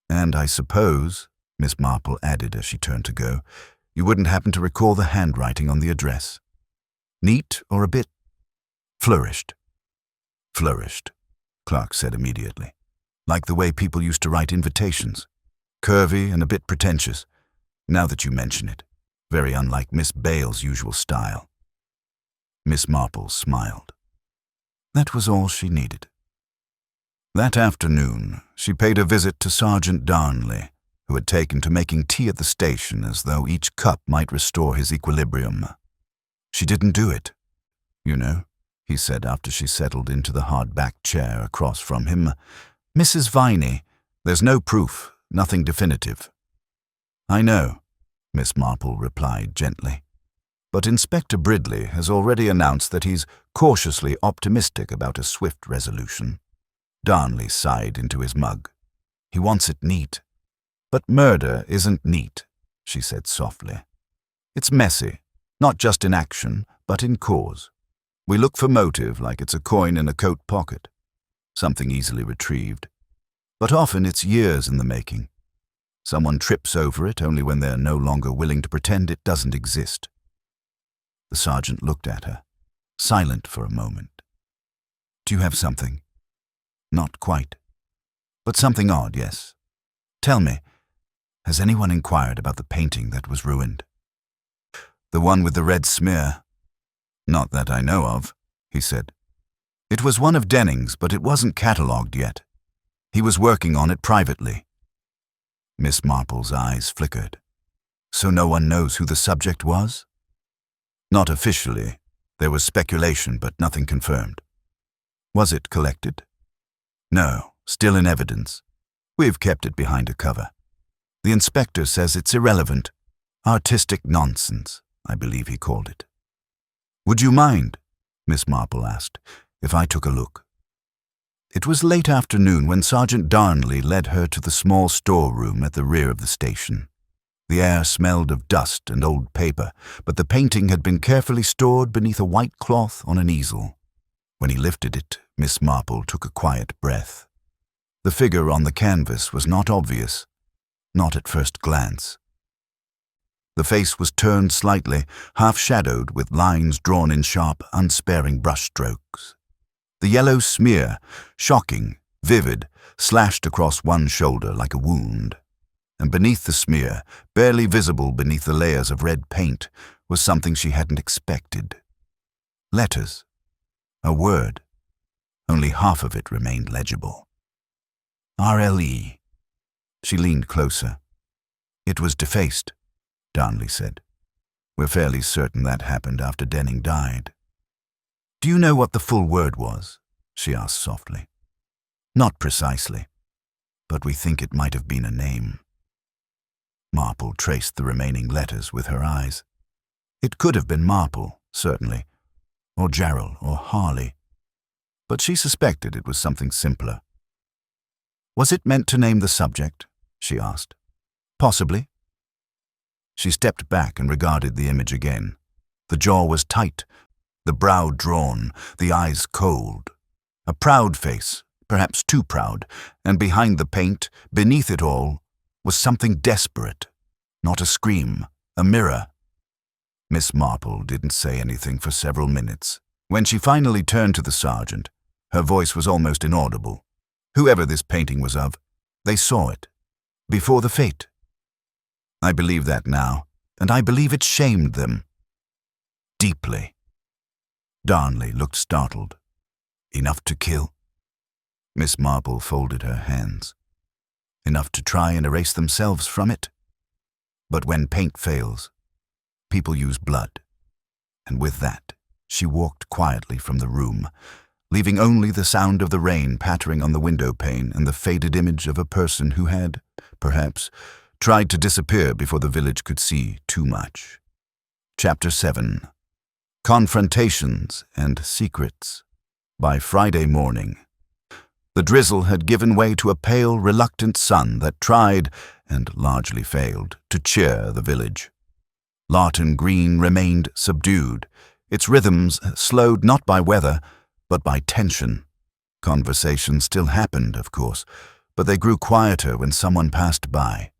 "And I suppose," Miss Marple added as she turned to go, "you wouldn't happen to recall the handwriting on the address? Neat or a bit flourished?" "Flourished," Clark said immediately. "Like the way people used to write invitations. Curvy and a bit pretentious. Now that you mention it, very unlike Miss Bale's usual style." Miss Marple smiled. That was all she needed. That afternoon, she paid a visit to Sergeant Darnley, who had taken to making tea at the station as though each cup might restore his equilibrium. "She didn't do it, you know," he said after she settled into the hard-backed chair across from him. "Mrs. Viney, there's no proof, nothing definitive." "I know," Miss Marple replied gently. "But Inspector Bridley has already announced that he's cautiously optimistic about a swift resolution." Darnley sighed into his mug. "He wants it neat." "But murder isn't neat," she said softly. "It's messy, not just in action, but in cause. We look for motive like it's a coin in a coat pocket, something easily retrieved. But often it's years in the making. Someone trips over it only when they're no longer willing to pretend it doesn't exist." The sergeant looked at her, silent for a moment. "Do you have something?" "Not quite. But something odd, yes. Tell me, has anyone inquired about the painting that was ruined?" The one with the red smear? Not that I know of, he said. It was one of Denning's, but it wasn't catalogued yet. He was working on it privately. Miss Marple's eyes flickered. So no one knows who the subject was? Not officially. There was speculation, but nothing confirmed. Was it collected? No, still in evidence. We've kept it behind a cover. The inspector says it's irrelevant. Artistic nonsense, I believe he called it. Would you mind, Miss Marple asked, if I took a look? It was late afternoon when Sergeant Darnley led her to the small storeroom at the rear of the station. The air smelled of dust and old paper, but the painting had been carefully stored beneath a white cloth on an easel. When he lifted it, Miss Marple took a quiet breath. The figure on the canvas was not obvious, not at first glance. The face was turned slightly, half-shadowed with lines drawn in sharp, unsparing brushstrokes. The yellow smear, shocking, vivid, slashed across one shoulder like a wound. And beneath the smear, barely visible beneath the layers of red paint, was something she hadn't expected. Letters. A word. Only half of it remained legible. RLE. She leaned closer. It was defaced, Darnley said. We're fairly certain that happened after Denning died. Do you know what the full word was? She asked softly. Not precisely, but we think it might have been a name. Marple traced the remaining letters with her eyes. It could have been Marple, certainly, or Jarrell or Harley, but she suspected it was something simpler. Was it meant to name the subject? She asked. Possibly. She stepped back and regarded the image again. The jaw was tight, the brow drawn, the eyes cold. A proud face, perhaps too proud, and behind the paint, beneath it all, was something desperate. Not a scream, a mirror. Miss Marple didn't say anything for several minutes. When she finally turned to the sergeant, her voice was almost inaudible. Whoever this painting was of, they saw it. Before the fete. I believe that now, and I believe it shamed them. Deeply. Darnley looked startled. Enough to kill? Miss Marple folded her hands. Enough to try and erase themselves from it? But when paint fails, people use blood. And with that, she walked quietly from the room, leaving only the sound of the rain pattering on the window pane and the faded image of a person who had, perhaps, tried to disappear before the village could see too much. Chapter 7. Confrontations and Secrets. By Friday morning, the drizzle had given way to a pale, reluctant sun that tried, and largely failed, to cheer the village. Larton Green remained subdued, its rhythms slowed not by weather, but by tension. Conversation still happened, of course, but they grew quieter when someone passed by.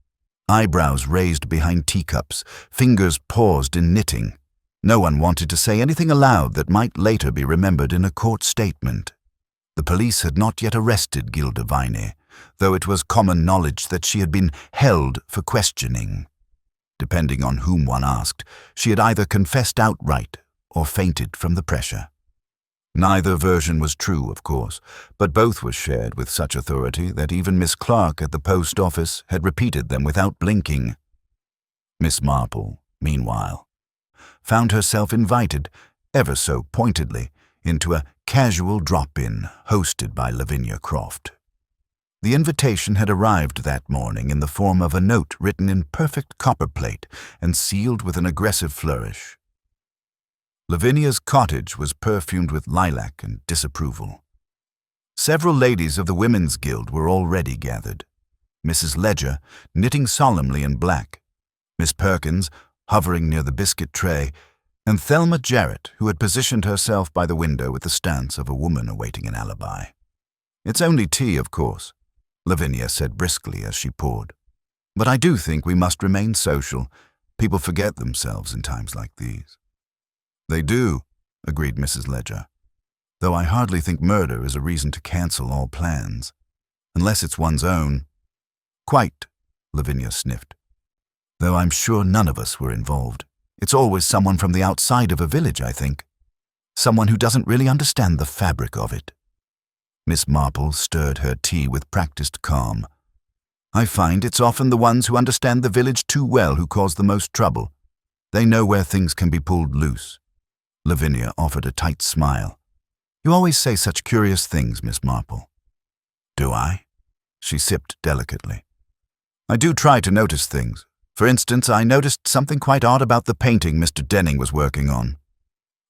Eyebrows raised behind teacups, fingers paused in knitting. No one wanted to say anything aloud that might later be remembered in a court statement. The police had not yet arrested Gilda Viney, though it was common knowledge that she had been held for questioning. Depending on whom one asked, she had either confessed outright or fainted from the pressure. Neither version was true, of course, but both were shared with such authority that even Miss Clark at the post office had repeated them without blinking. Miss Marple, meanwhile, found herself invited, ever so pointedly, into a casual drop-in hosted by Lavinia Croft. The invitation had arrived that morning in the form of a note written in perfect copperplate and sealed with an aggressive flourish. Lavinia's cottage was perfumed with lilac and disapproval. Several ladies of the Women's Guild were already gathered. Mrs. Ledger, knitting solemnly in black, Miss Perkins, hovering near the biscuit tray, and Thelma Jarrett, who had positioned herself by the window with the stance of a woman awaiting an alibi. "It's only tea, of course," Lavinia said briskly as she poured. "But I do think we must remain social. People forget themselves in times like these." "They do," agreed Mrs. Ledger, "though I hardly think murder is a reason to cancel all plans, unless it's one's own." "Quite," Lavinia sniffed, "though I'm sure none of us were involved. It's always someone from the outside of a village, I think. Someone who doesn't really understand the fabric of it. Miss Marple stirred her tea with practiced calm. I find it's often the ones who understand the village too well who cause the most trouble. They know where things can be pulled loose. Lavinia offered a tight smile. You always say such curious things, Miss Marple. Do I? She sipped delicately. I do try to notice things. For instance, I noticed something quite odd about the painting Mr. Denning was working on.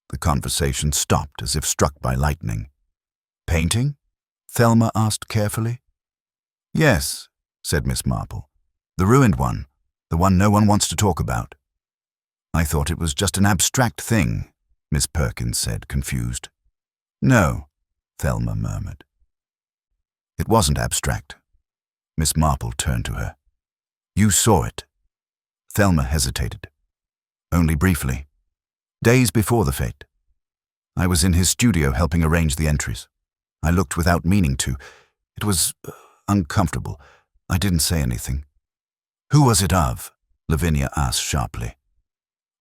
The conversation stopped as if struck by lightning. Painting? Thelma asked carefully. Yes, said Miss Marple. The ruined one, the one no one wants to talk about. I thought it was just an abstract thing, Miss Perkins said, confused. No, Thelma murmured. It wasn't abstract. Miss Marple turned to her. You saw it. Thelma hesitated. Only briefly. Days before the fete. I was in his studio helping arrange the entries. I looked without meaning to. It was uncomfortable. I didn't say anything. Who was it of? Lavinia asked sharply.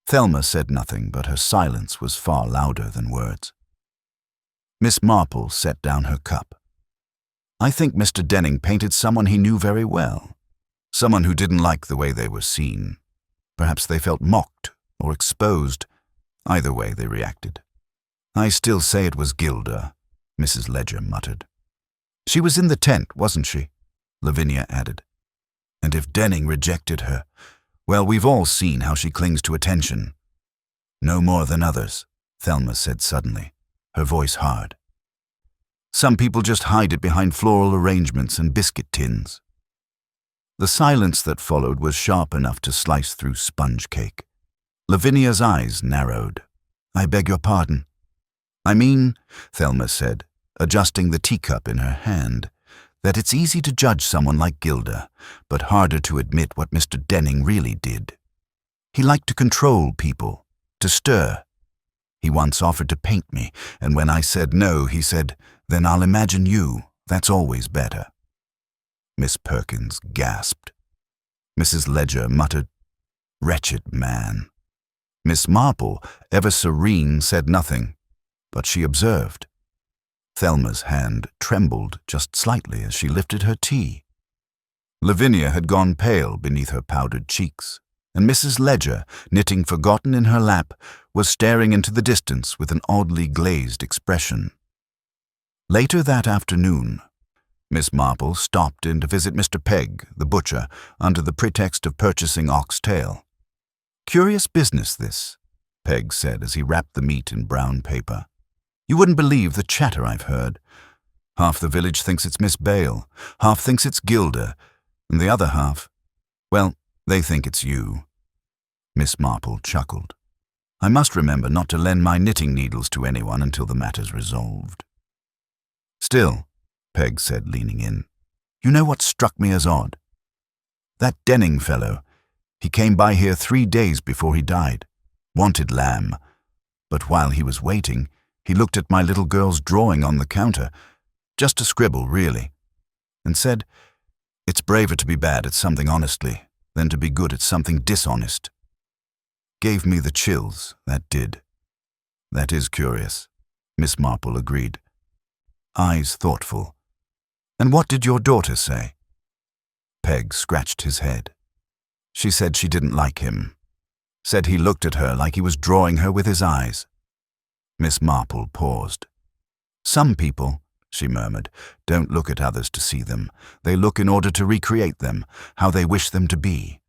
Thelma said nothing, but her silence was far louder than words. Miss Marple set down her cup. I think Mr. Denning painted someone he knew very well. Someone who didn't like the way they were seen. Perhaps they felt mocked or exposed. Either way they reacted. I still say it was Gilda, Mrs. Ledger muttered. She was in the tent, wasn't she? Lavinia added. And if Denning rejected her, well, we've all seen how she clings to attention. No more than others, Thelma said suddenly, her voice hard. Some people just hide it behind floral arrangements and biscuit tins. The silence that followed was sharp enough to slice through sponge cake. Lavinia's eyes narrowed. I beg your pardon. I mean, Thelma said, adjusting the teacup in her hand, that it's easy to judge someone like Gilda, but harder to admit what Mr. Denning really did. He liked to control people, to stir. He once offered to paint me, and when I said no, he said, then I'll imagine you. That's always better. Miss Perkins gasped. Mrs. Ledger muttered, wretched man. Miss Marple, ever serene, said nothing, but she observed. Thelma's hand trembled just slightly as she lifted her tea. Lavinia had gone pale beneath her powdered cheeks, and Mrs. Ledger, knitting forgotten in her lap, was staring into the distance with an oddly glazed expression. Later that afternoon, Miss Marple stopped in to visit Mr. Pegg, the butcher, under the pretext of purchasing ox-tail. Curious business, this, Pegg said as he wrapped the meat in brown paper. You wouldn't believe the chatter I've heard. Half the village thinks it's Miss Bale, half thinks it's Gilda, and the other half, well, they think it's you. Miss Marple chuckled. I must remember not to lend my knitting needles to anyone until the matter's resolved. Still, Pegg said, leaning in, you know what struck me as odd? That Denning fellow, he came by here 3 days before he died, wanted lamb, but while he was waiting, he looked at my little girl's drawing on the counter, just a scribble, really, and said, it's braver to be bad at something honestly than to be good at something dishonest. Gave me the chills, that did. That is curious, Miss Marple agreed. Eyes thoughtful. And what did your daughter say? Pegg scratched his head. She said she didn't like him. Said he looked at her like he was drawing her with his eyes. Miss Marple paused. Some people, she murmured, don't look at others to see them. They look in order to recreate them, how they wish them to be.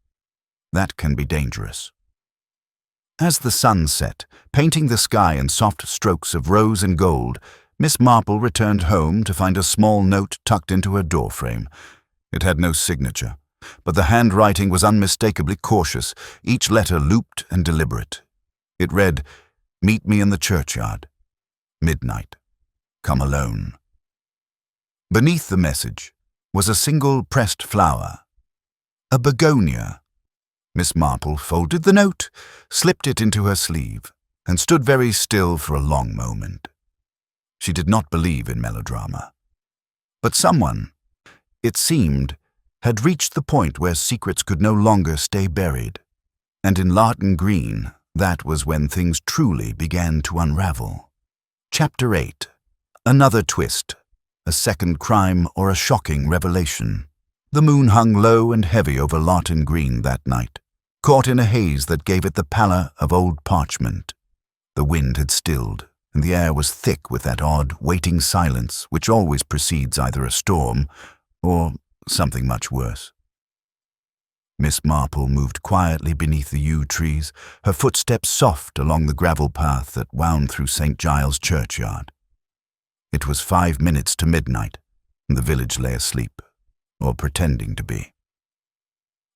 That can be dangerous. As the sun set, painting the sky in soft strokes of rose and gold, Miss Marple returned home to find a small note tucked into her doorframe. It had no signature, but the handwriting was unmistakably cautious, each letter looped and deliberate. It read, Meet me in the churchyard. Midnight. Come alone. Beneath the message was a single pressed flower. A begonia. Miss Marple folded the note, slipped it into her sleeve, and stood very still for a long moment. She did not believe in melodrama. But someone, it seemed, had reached the point where secrets could no longer stay buried, and in Larton Green That was when things truly began to unravel. Chapter 8. Another twist. A second crime or a shocking revelation. The moon hung low and heavy over Larton Green that night, caught in a haze that gave it the pallor of old parchment. The wind had stilled, and the air was thick with that odd, waiting silence which always precedes either a storm or something much worse. Miss Marple moved quietly beneath the yew trees, her footsteps soft along the gravel path that wound through St. Giles' churchyard. It was 5 minutes to midnight, and the village lay asleep, or pretending to be.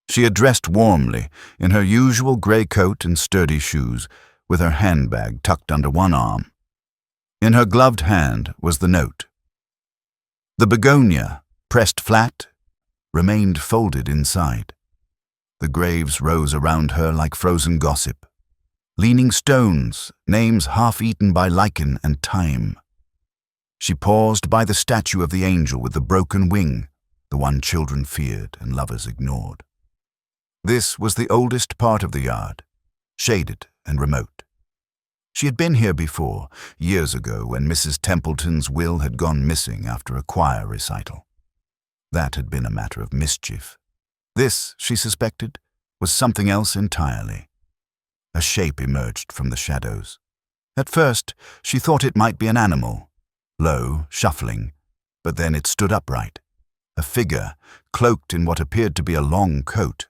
She had dressed warmly, in her usual grey coat and sturdy shoes, with her handbag tucked under one arm. In her gloved hand was the note. The begonia, pressed flat, remained folded inside. The graves rose around her like frozen gossip. Leaning stones, names half-eaten by lichen and time. She paused by the statue of the angel with the broken wing, the one children feared and lovers ignored. This was the oldest part of the yard, shaded and remote. She had been here before, years ago, when Mrs. Templeton's will had gone missing after a choir recital. That had been a matter of mischief. This, she suspected, was something else entirely. A shape emerged from the shadows. At first, she thought it might be an animal, low, shuffling, but then it stood upright. A figure, cloaked in what appeared to be a long coat,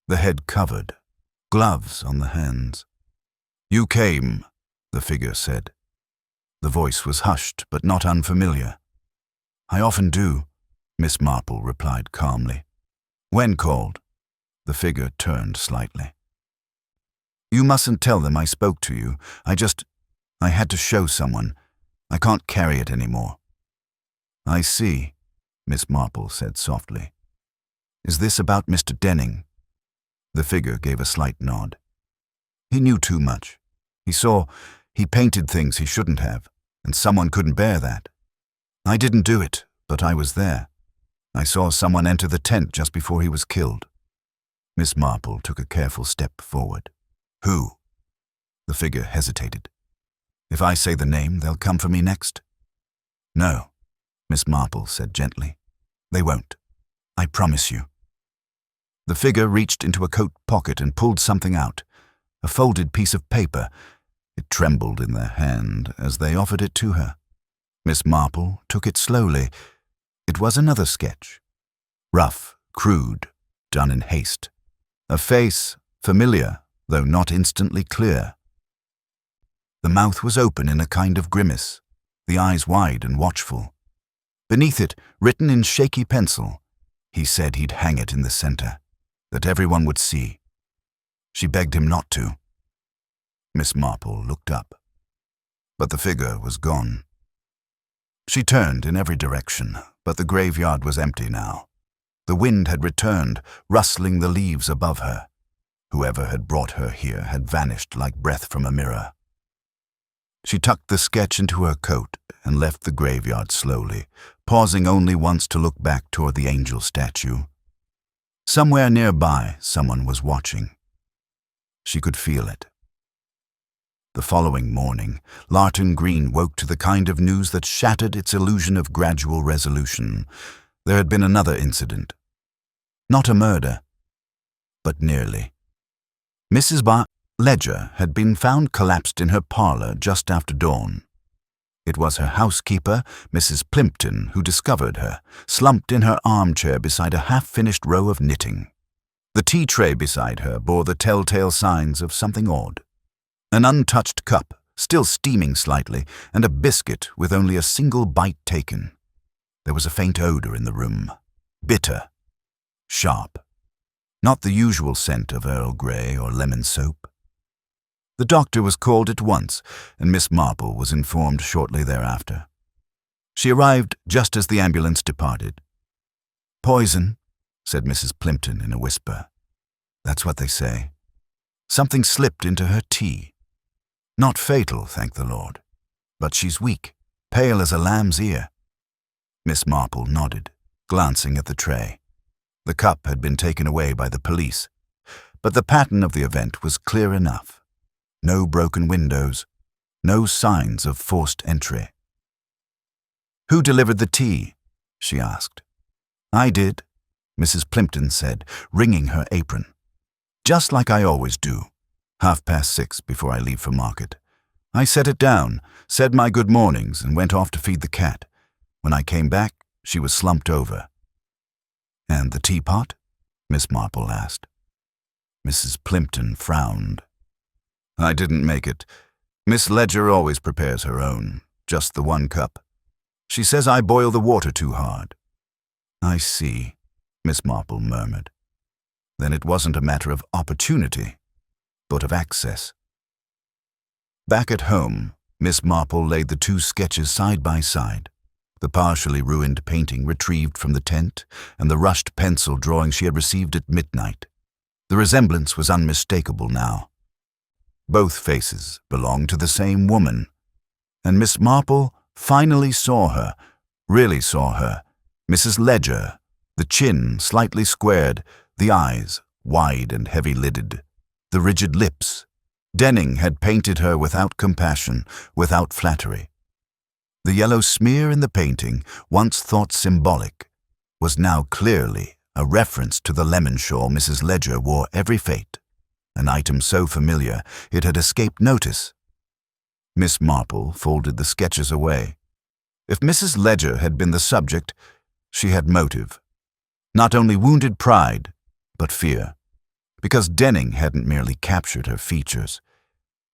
the head covered, gloves on the hands. "You came," the figure said. The voice was hushed but not unfamiliar. "I often do," Miss Marple replied calmly. "When called?" The figure turned slightly. "You mustn't tell them I spoke to you. I had to show someone. I can't carry it anymore." "I see," Miss Marple said softly. "Is this about Mr. Denning?" The figure gave a slight nod. "He knew too much. He painted things he shouldn't have, and someone couldn't bear that. I didn't do it, but I was there. I saw someone enter the tent just before he was killed." Miss Marple took a careful step forward. "Who?" The figure hesitated. "If I say the name, they'll come for me next." "No," Miss Marple said gently. "They won't. I promise you." The figure reached into a coat pocket and pulled something out, a folded piece of paper. It trembled in their hand as they offered it to her. Miss Marple took it slowly. It was another sketch. Rough, crude, done in haste. A face, familiar, though not instantly clear. The mouth was open in a kind of grimace, the eyes wide and watchful. Beneath it, written in shaky pencil, he said he'd hang it in the center, that everyone would see. She begged him not to. Miss Marple looked up, but the figure was gone. She turned in every direction, but the graveyard was empty now. The wind had returned, rustling the leaves above her. Whoever had brought her here had vanished like breath from a mirror. She tucked the sketch into her coat and left the graveyard slowly, pausing only once to look back toward the angel statue. Somewhere nearby, someone was watching. She could feel it. The following morning, Larton Green woke to the kind of news that shattered its illusion of gradual resolution. There had been another incident. Not a murder, but nearly. Mrs. Ledger had been found collapsed in her parlor just after dawn. It was her housekeeper, Mrs. Plimpton, who discovered her, slumped in her armchair beside a half-finished row of knitting. The tea tray beside her bore the telltale signs of something odd. An untouched cup, still steaming slightly, and a biscuit with only a single bite taken. There was a faint odor in the room. Bitter. Sharp. Not the usual scent of Earl Grey or lemon soap. The doctor was called at once, and Miss Marple was informed shortly thereafter. She arrived just as the ambulance departed. "Poison," said Mrs. Plimpton in a whisper. "That's what they say. Something slipped into her tea. Not fatal, thank the Lord. But she's weak, pale as a lamb's ear." Miss Marple nodded, glancing at the tray. The cup had been taken away by the police, but the pattern of the event was clear enough. no broken windows, no signs of forced entry. "Who delivered the tea?" she asked. "I did," Mrs. Plimpton said, wringing her apron. "Just like I always do, 6:30 before I leave for market. I set it down, said my good mornings, and went off to feed the cat. When I came back, she was slumped over." "And the teapot?" Miss Marple asked. Mrs. Plimpton frowned. "I didn't make it. Miss Ledger always prepares her own, just the 1 cup. She says I boil the water too hard." "I see," Miss Marple murmured. Then it wasn't a matter of opportunity, but of access. Back at home, Miss Marple laid the 2 sketches side by side, the partially ruined painting retrieved from the tent and the rushed pencil drawing she had received at midnight. The resemblance was unmistakable now. Both faces belonged to the same woman, and Miss Marple finally saw her, really saw her, Mrs. Ledger, the chin slightly squared, the eyes wide and heavy-lidded, the rigid lips. Denning had painted her without compassion, without flattery. The yellow smear in the painting, once thought symbolic, was now clearly a reference to the lemon shawl Mrs. Ledger wore every fete, an item so familiar it had escaped notice. Miss Marple folded the sketches away. If Mrs. Ledger had been the subject, she had motive. Not only wounded pride, but fear. Because Denning hadn't merely captured her features.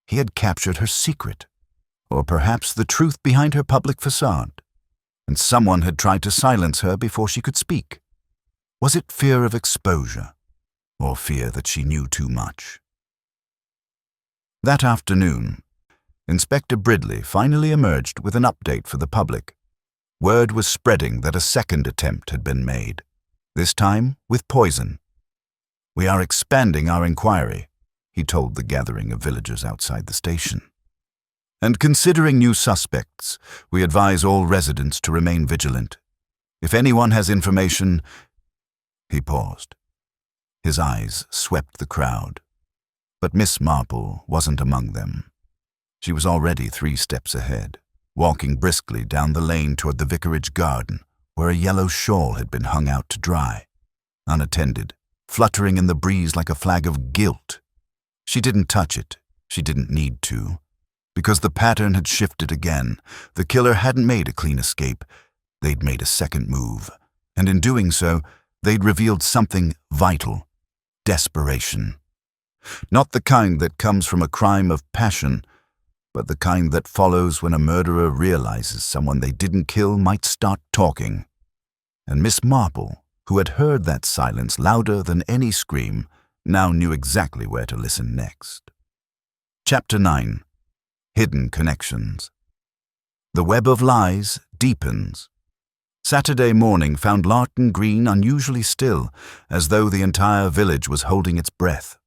He had captured her secret, or perhaps the truth behind her public facade. And someone had tried to silence her before she could speak. Was it fear of exposure, or fear that she knew too much? That afternoon, Inspector Bridley finally emerged with an update for the public. Word was spreading that a second attempt had been made, this time with poison. "We are expanding our inquiry," he told the gathering of villagers outside the station. "And considering new suspects, we advise all residents to remain vigilant. If anyone has information—" He paused. His eyes swept the crowd. But Miss Marple wasn't among them. She was already 3 steps ahead, walking briskly down the lane toward the vicarage garden, where a yellow shawl had been hung out to dry, unattended, fluttering in the breeze like a flag of guilt. She didn't touch it. She didn't need to. Because the pattern had shifted again. The killer hadn't made a clean escape. They'd made a second move. And in doing so, they'd revealed something vital. Desperation. Not the kind that comes from a crime of passion, but the kind that follows when a murderer realizes someone they didn't kill might start talking. And Miss Marple, who had heard that silence louder than any scream, now knew exactly where to listen next. Chapter 9. Hidden Connections. The web of lies deepens. Saturday morning found Larton Green unusually still, as though the entire village was holding its breath.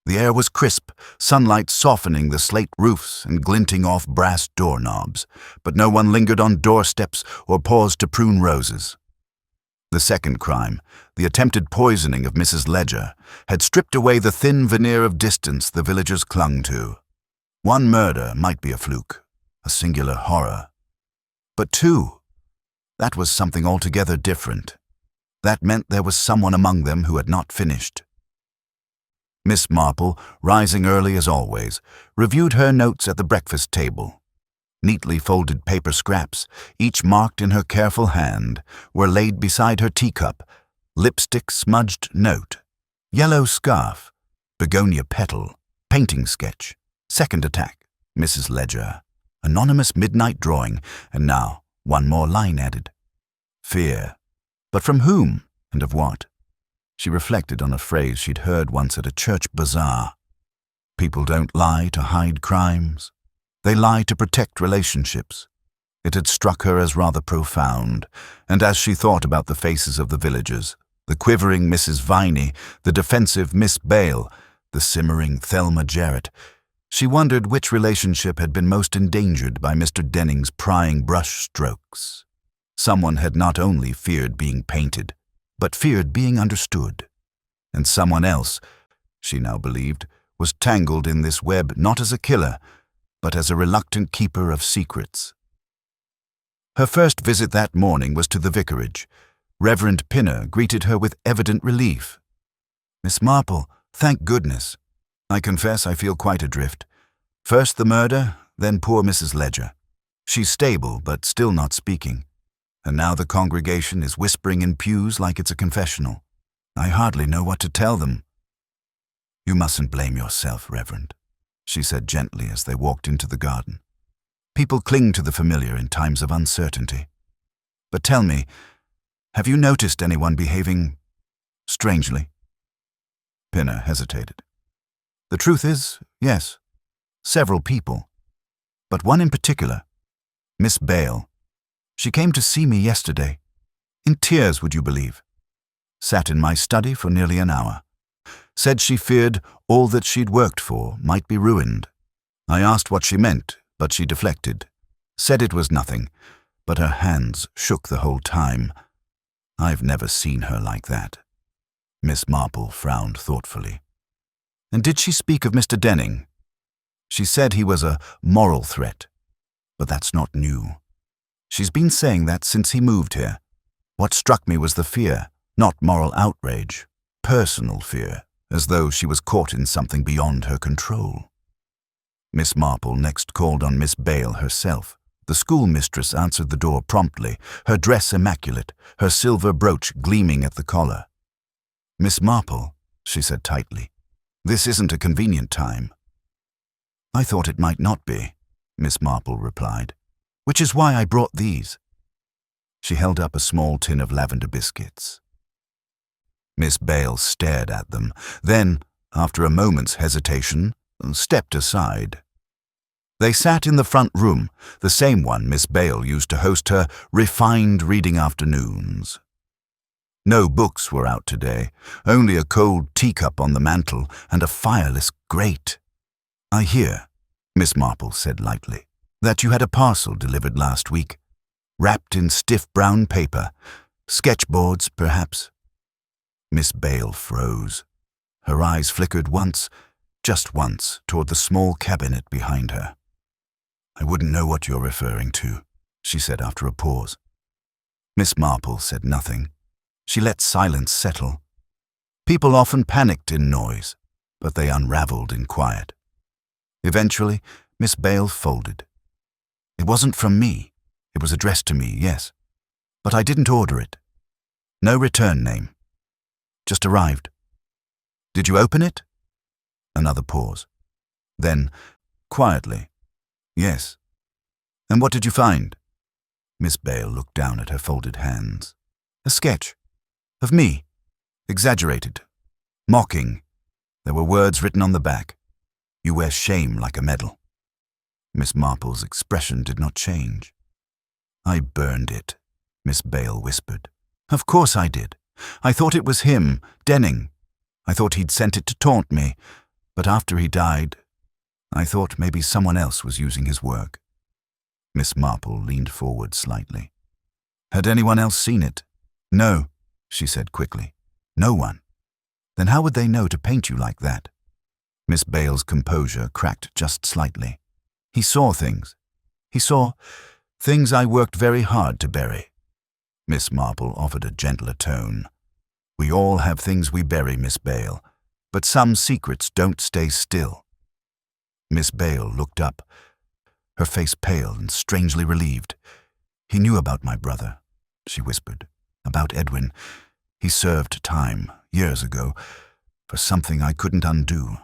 The air was crisp, sunlight softening the slate roofs and glinting off brass doorknobs, but no one lingered on doorsteps or paused to prune roses. The second crime, the attempted poisoning of Mrs. Ledger, had stripped away the thin veneer of distance the villagers clung to. One murder might be a fluke, a singular horror. But 2, that was something altogether different. That meant there was someone among them who had not finished. Miss Marple, rising early as always, reviewed her notes at the breakfast table. Neatly folded paper scraps, each marked in her careful hand, were laid beside her teacup. Lipstick-smudged note, yellow scarf, begonia petal, painting sketch, second attack, Mrs. Ledger, anonymous midnight drawing, and now 1 more line added. Fear. But from whom and of what? She reflected on a phrase she'd heard once at a church bazaar. People don't lie to hide crimes. They lie to protect relationships. It had struck her as rather profound, and as she thought about the faces of the villagers, the quivering Mrs. Viney, the defensive Miss Bale, the simmering Thelma Jarrett, she wondered which relationship had been most endangered by Mr. Denning's prying brush strokes. Someone had not only feared being painted, but feared being understood. And someone else, she now believed, was tangled in this web not as a killer, but as a reluctant keeper of secrets. Her first visit that morning was to the vicarage. Reverend Pinner greeted her with evident relief. "Miss Marple, thank goodness. I confess I feel quite adrift. First the murder, then poor Mrs. Ledger. She's stable, but still not speaking. And now the congregation is whispering in pews like it's a confessional. I hardly know what to tell them." "You mustn't blame yourself, Reverend," she said gently as they walked into the garden. "People cling to the familiar in times of uncertainty. But tell me, have you noticed anyone behaving strangely?" Pinner hesitated. "The truth is, yes, several people. But one in particular, Miss Bale. She came to see me yesterday. In tears, would you believe? Sat in my study for nearly an hour. Said she feared all that she'd worked for might be ruined. I asked what she meant, but she deflected. Said it was nothing, but her hands shook the whole time. I've never seen her like that." Miss Marple frowned thoughtfully. "And did she speak of Mr. Denning?" "She said he was a moral threat, but that's not new. She's been saying that since he moved here. What struck me was the fear, not moral outrage, personal fear, as though she was caught in something beyond her control." Miss Marple next called on Miss Bale herself. The schoolmistress answered the door promptly, her dress immaculate, her silver brooch gleaming at the collar. "Miss Marple," she said tightly, "this isn't a convenient time." "I thought it might not be," Miss Marple replied, "which is why I brought these." She held up a small tin of lavender biscuits. Miss Bale stared at them, then, after a moment's hesitation, stepped aside. They sat in the front room, the same one Miss Bale used to host her refined reading afternoons. No books were out today, only a cold teacup on the mantel and a fireless grate. "I hear," Miss Marple said lightly, "that you had a parcel delivered last week, wrapped in stiff brown paper. Sketchboards, perhaps?" Miss Bale froze. Her eyes flickered once, just once, toward the small cabinet behind her. "I wouldn't know what you're referring to," she said after a pause. Miss Marple said nothing. She let silence settle. People often panicked in noise, but they unraveled in quiet. Eventually, Miss Bale folded. "It wasn't from me. It was addressed to me, yes. But I didn't order it. No return name. Just arrived." "Did you open it?" Another pause. Then, quietly, "Yes." "And what did you find?" Miss Bale looked down at her folded hands. "A sketch. Of me. Exaggerated. Mocking. There were words written on the back. 'You wear shame like a medal.'" Miss Marple's expression did not change. "I burned it," Miss Bale whispered. "Of course I did. I thought it was him, Denning. I thought he'd sent it to taunt me, but after he died, I thought maybe someone else was using his work." Miss Marple leaned forward slightly. "Had anyone else seen it?" "No," she said quickly. "No one. Then how would they know to paint you like that?" Miss Bale's composure cracked just slightly. "He saw things. He saw things I worked very hard to bury." Miss Marple offered a gentler tone. "We all have things we bury, Miss Bale, but some secrets don't stay still." Miss Bale looked up, her face pale and strangely relieved. "He knew about my brother," she whispered. "About Edwin. He served time, years ago, for something I couldn't undo.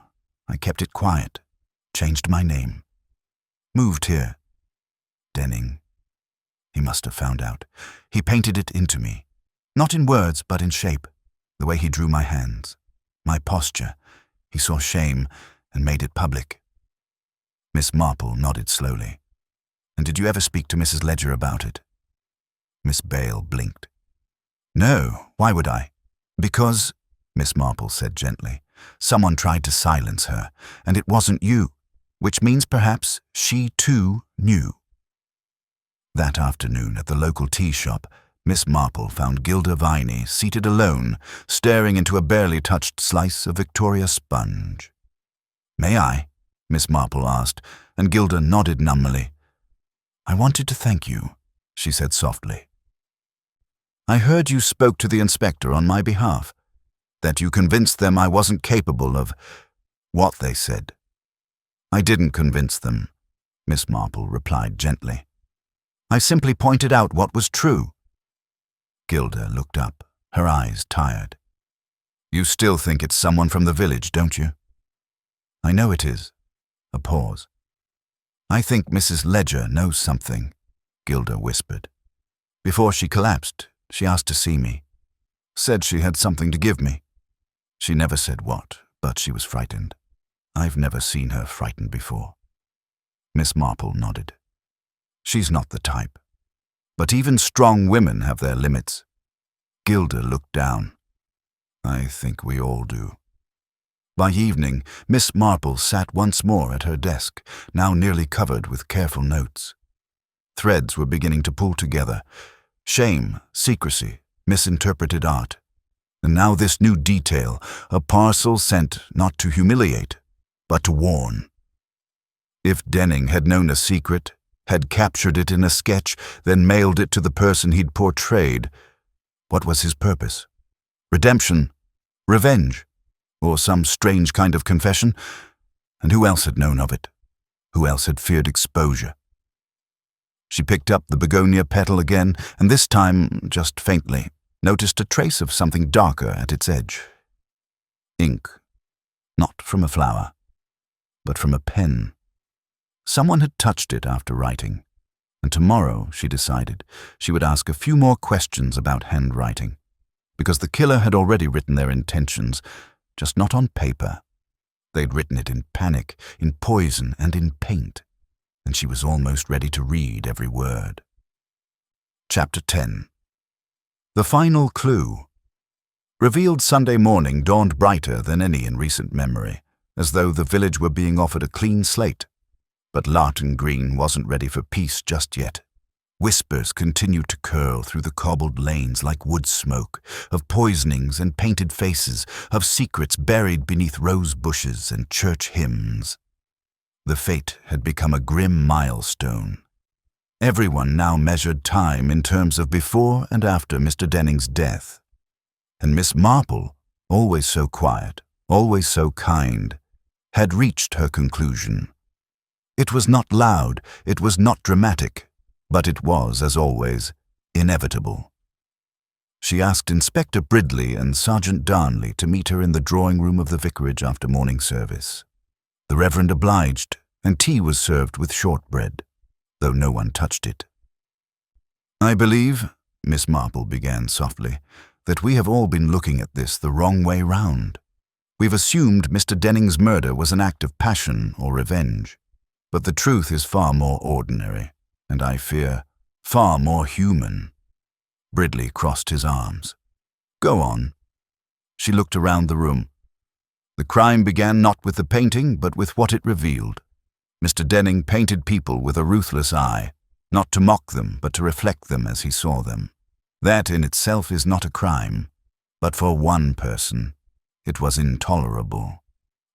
I kept it quiet, changed my name. Moved here. Denning. He must have found out. He painted it into me. Not in words, but in shape. The way he drew my hands. My posture. He saw shame and made it public." Miss Marple nodded slowly. "And did you ever speak to Mrs. Ledger about it?" Miss Bale blinked. "No, why would I?" "Because," Miss Marple said gently, "someone tried to silence her, and it wasn't you, which means perhaps she too knew." That afternoon at the local tea shop, Miss Marple found Gilda Viney seated alone, staring into a barely touched slice of Victoria sponge. "May I?" Miss Marple asked, and Gilda nodded numbly. "I wanted to thank you," she said softly. "I heard you spoke to the inspector on my behalf, that you convinced them I wasn't capable of what they said." "I didn't convince them," Miss Marple replied gently. "I simply pointed out what was true." Gilda looked up, her eyes tired. "You still think it's someone from the village, don't you?" "I know it is." A pause. "I think Mrs. Ledger knows something," Gilda whispered. "Before she collapsed, she asked to see me. Said she had something to give me. She never said what, but she was frightened. I've never seen her frightened before." Miss Marple nodded. "She's not the type. But even strong women have their limits." Gilda looked down. "I think we all do." By evening, Miss Marple sat once more at her desk, now nearly covered with careful notes. Threads were beginning to pull together. Shame, secrecy, misinterpreted art. And now this new detail, a parcel sent not to humiliate, but to warn. If Denning had known a secret, had captured it in a sketch, then mailed it to the person he'd portrayed, what was his purpose? Redemption? Revenge? Or some strange kind of confession? And who else had known of it? Who else had feared exposure? She picked up the begonia petal again, and this time, just faintly, noticed a trace of something darker at its edge. Ink. Not from a flower, but from a pen. Someone had touched it after writing, and tomorrow, she decided, she would ask a few more questions about handwriting, because the killer had already written their intentions, just not on paper. They'd written it in panic, in poison, and in paint, and she was almost ready to read every word. Chapter 10. The final clue. Revealed Sunday morning dawned brighter than any in recent memory, as though the village were being offered a clean slate. But Larton Green wasn't ready for peace just yet. Whispers continued to curl through the cobbled lanes like wood smoke, of poisonings and painted faces, of secrets buried beneath rose bushes and church hymns. The fate had become a grim milestone. Everyone now measured time in terms of before and after Mr. Denning's death. And Miss Marple, always so quiet, always so kind, had reached her conclusion. It was not loud, it was not dramatic, but it was, as always, inevitable. She asked Inspector Bridley and Sergeant Darnley to meet her in the drawing-room of the vicarage after morning service. The Reverend obliged, and tea was served with shortbread, though no one touched it. "I believe," Miss Marple began softly, "that we have all been looking at this the wrong way round. We've assumed Mr. Denning's murder was an act of passion or revenge. But the truth is far more ordinary, and I fear, far more human." Bridley crossed his arms. "Go on." She looked around the room. The crime began not with the painting, but with what it revealed. Mr. Denning painted people with a ruthless eye, not to mock them, but to reflect them as he saw them. That in itself is not a crime, but for one person, it was intolerable.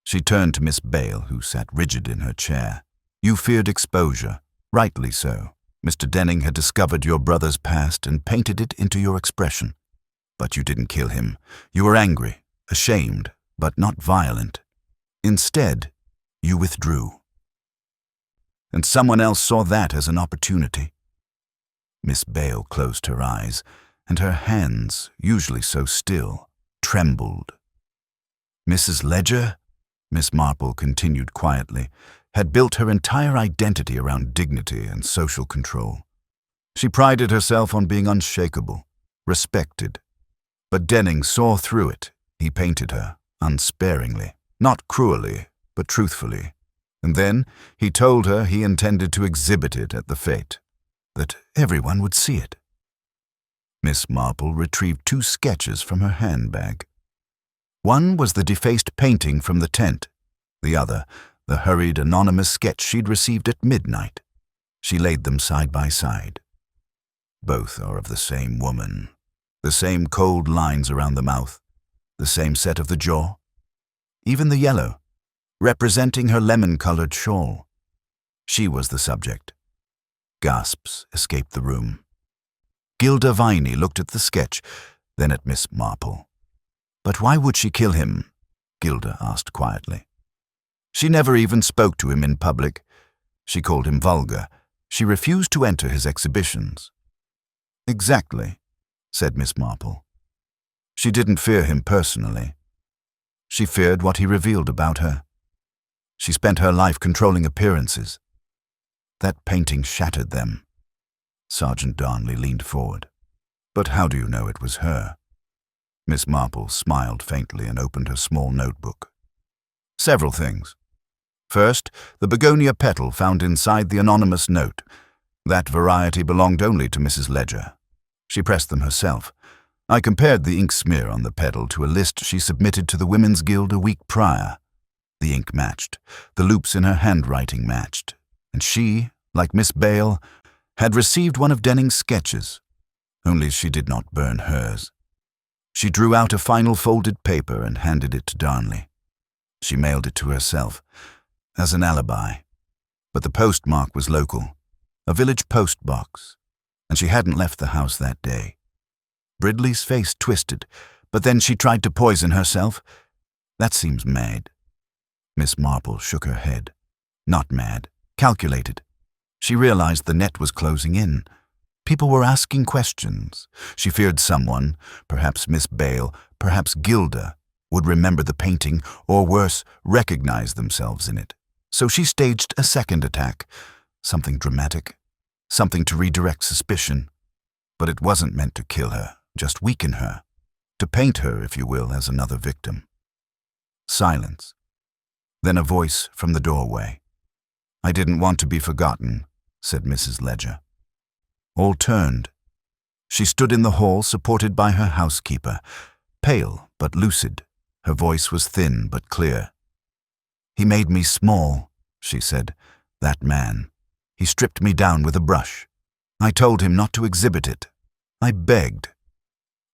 She turned to Miss Bale, who sat rigid in her chair. "You feared exposure, rightly so. Mr. Denning had discovered your brother's past and painted it into your expression. But you didn't kill him. You were angry, ashamed, but not violent. Instead, you withdrew. And someone else saw that as an opportunity." Miss Bale closed her eyes, and her hands, usually so still, trembled. "Mrs. Ledger," Miss Marple continued quietly, had built her entire identity around dignity and social control. She prided herself on being unshakable, respected. But Denning saw through it. He painted her, unsparingly, not cruelly, but truthfully. And then he told her he intended to exhibit it at the fete, that everyone would see it. Miss Marple retrieved 2 sketches from her handbag. One was the defaced painting from the tent, the other, the hurried, anonymous sketch she'd received at midnight. She laid them side by side. Both are of the same woman, the same cold lines around the mouth, the same set of the jaw. Even the yellow, representing her lemon-colored shawl. She was the subject. Gasps escaped the room. Gilda Viney looked at the sketch, then at Miss Marple. "But why would she kill him?" Gilda asked quietly. "She never even spoke to him in public. She called him vulgar. She refused to enter his exhibitions." "Exactly," said Miss Marple. "She didn't fear him personally. She feared what he revealed about her. She spent her life controlling appearances. That painting shattered them." Sergeant Darnley leaned forward. "But how do you know it was her?" Miss Marple smiled faintly and opened her small notebook. "Several things. First, the begonia petal found inside the anonymous note. That variety belonged only to Mrs. Ledger. She pressed them herself. I compared the ink smear on the petal to a list she submitted to the Women's Guild a week prior. The ink matched. The loops in her handwriting matched. And she, like Miss Bale, had received one of Denning's sketches. Only she did not burn hers. She drew out a final folded paper and handed it to Darnley. She mailed it to herself, as an alibi. But the postmark was local, a village post box, and she hadn't left the house that day. Bridley's face twisted, but then she tried to poison herself. That seems mad. Miss Marple shook her head. Not mad, calculated. She realized the net was closing in. People were asking questions. She feared someone, perhaps Miss Bale, perhaps Gilda, would remember the painting, or worse, recognize themselves in it. So she staged a second attack, something dramatic, something to redirect suspicion. But it wasn't meant to kill her, just weaken her, to paint her, if you will, as another victim. Silence. Then a voice from the doorway. "I didn't want to be forgotten," said Mrs. Ledger. All turned. She stood in the hall supported by her housekeeper, pale but lucid. Her voice was thin but clear. "He made me small," she said, "that man. He stripped me down with a brush. I told him not to exhibit it. I begged."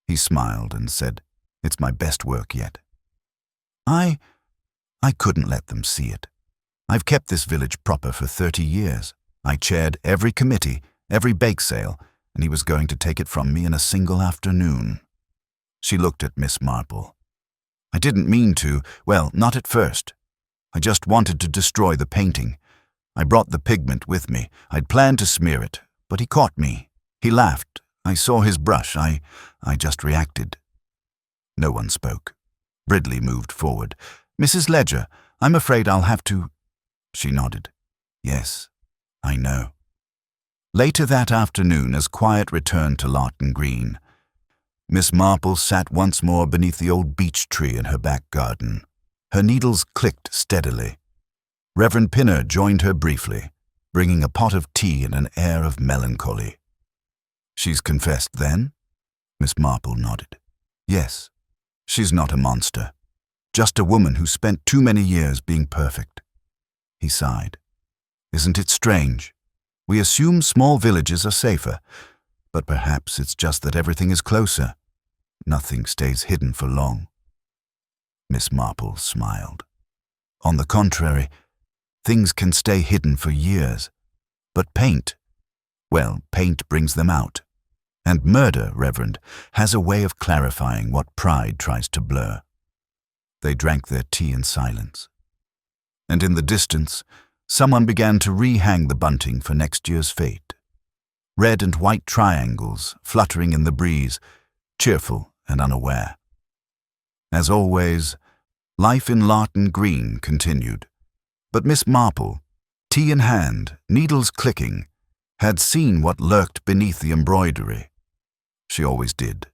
He smiled and said, "It's my best work yet." I couldn't let them see it. I've kept this village proper for 30 years. I chaired every committee, every bake sale, and he was going to take it from me in a single afternoon. She looked at Miss Marple. "I didn't mean to, well, not at first. I just wanted to destroy the painting. I brought the pigment with me. I'd planned to smear it, but he caught me. He laughed. I saw his brush. I just reacted." No one spoke. Bridley moved forward. "Mrs. Ledger, I'm afraid I'll have to—" She nodded. "Yes, I know." Later that afternoon, as quiet returned to Lawton Green, Miss Marple sat once more beneath the old beech tree in her back garden. Her needles clicked steadily. Reverend Pinner joined her briefly, bringing a pot of tea and an air of melancholy. "She's confessed, then?" Miss Marple nodded. "Yes. She's not a monster. Just a woman who spent too many years being perfect." He sighed. "Isn't it strange? We assume small villages are safer, but perhaps it's just that everything is closer. Nothing stays hidden for long." Miss Marple smiled. "On the contrary, things can stay hidden for years. But paint brings them out. And murder, Reverend, has a way of clarifying what pride tries to blur." They drank their tea in silence. And in the distance, someone began to rehang the bunting for next year's fete. Red and white triangles fluttering in the breeze, cheerful and unaware. As always, life in Lawton Green continued. But Miss Marple, tea in hand, needles clicking, had seen what lurked beneath the embroidery. She always did.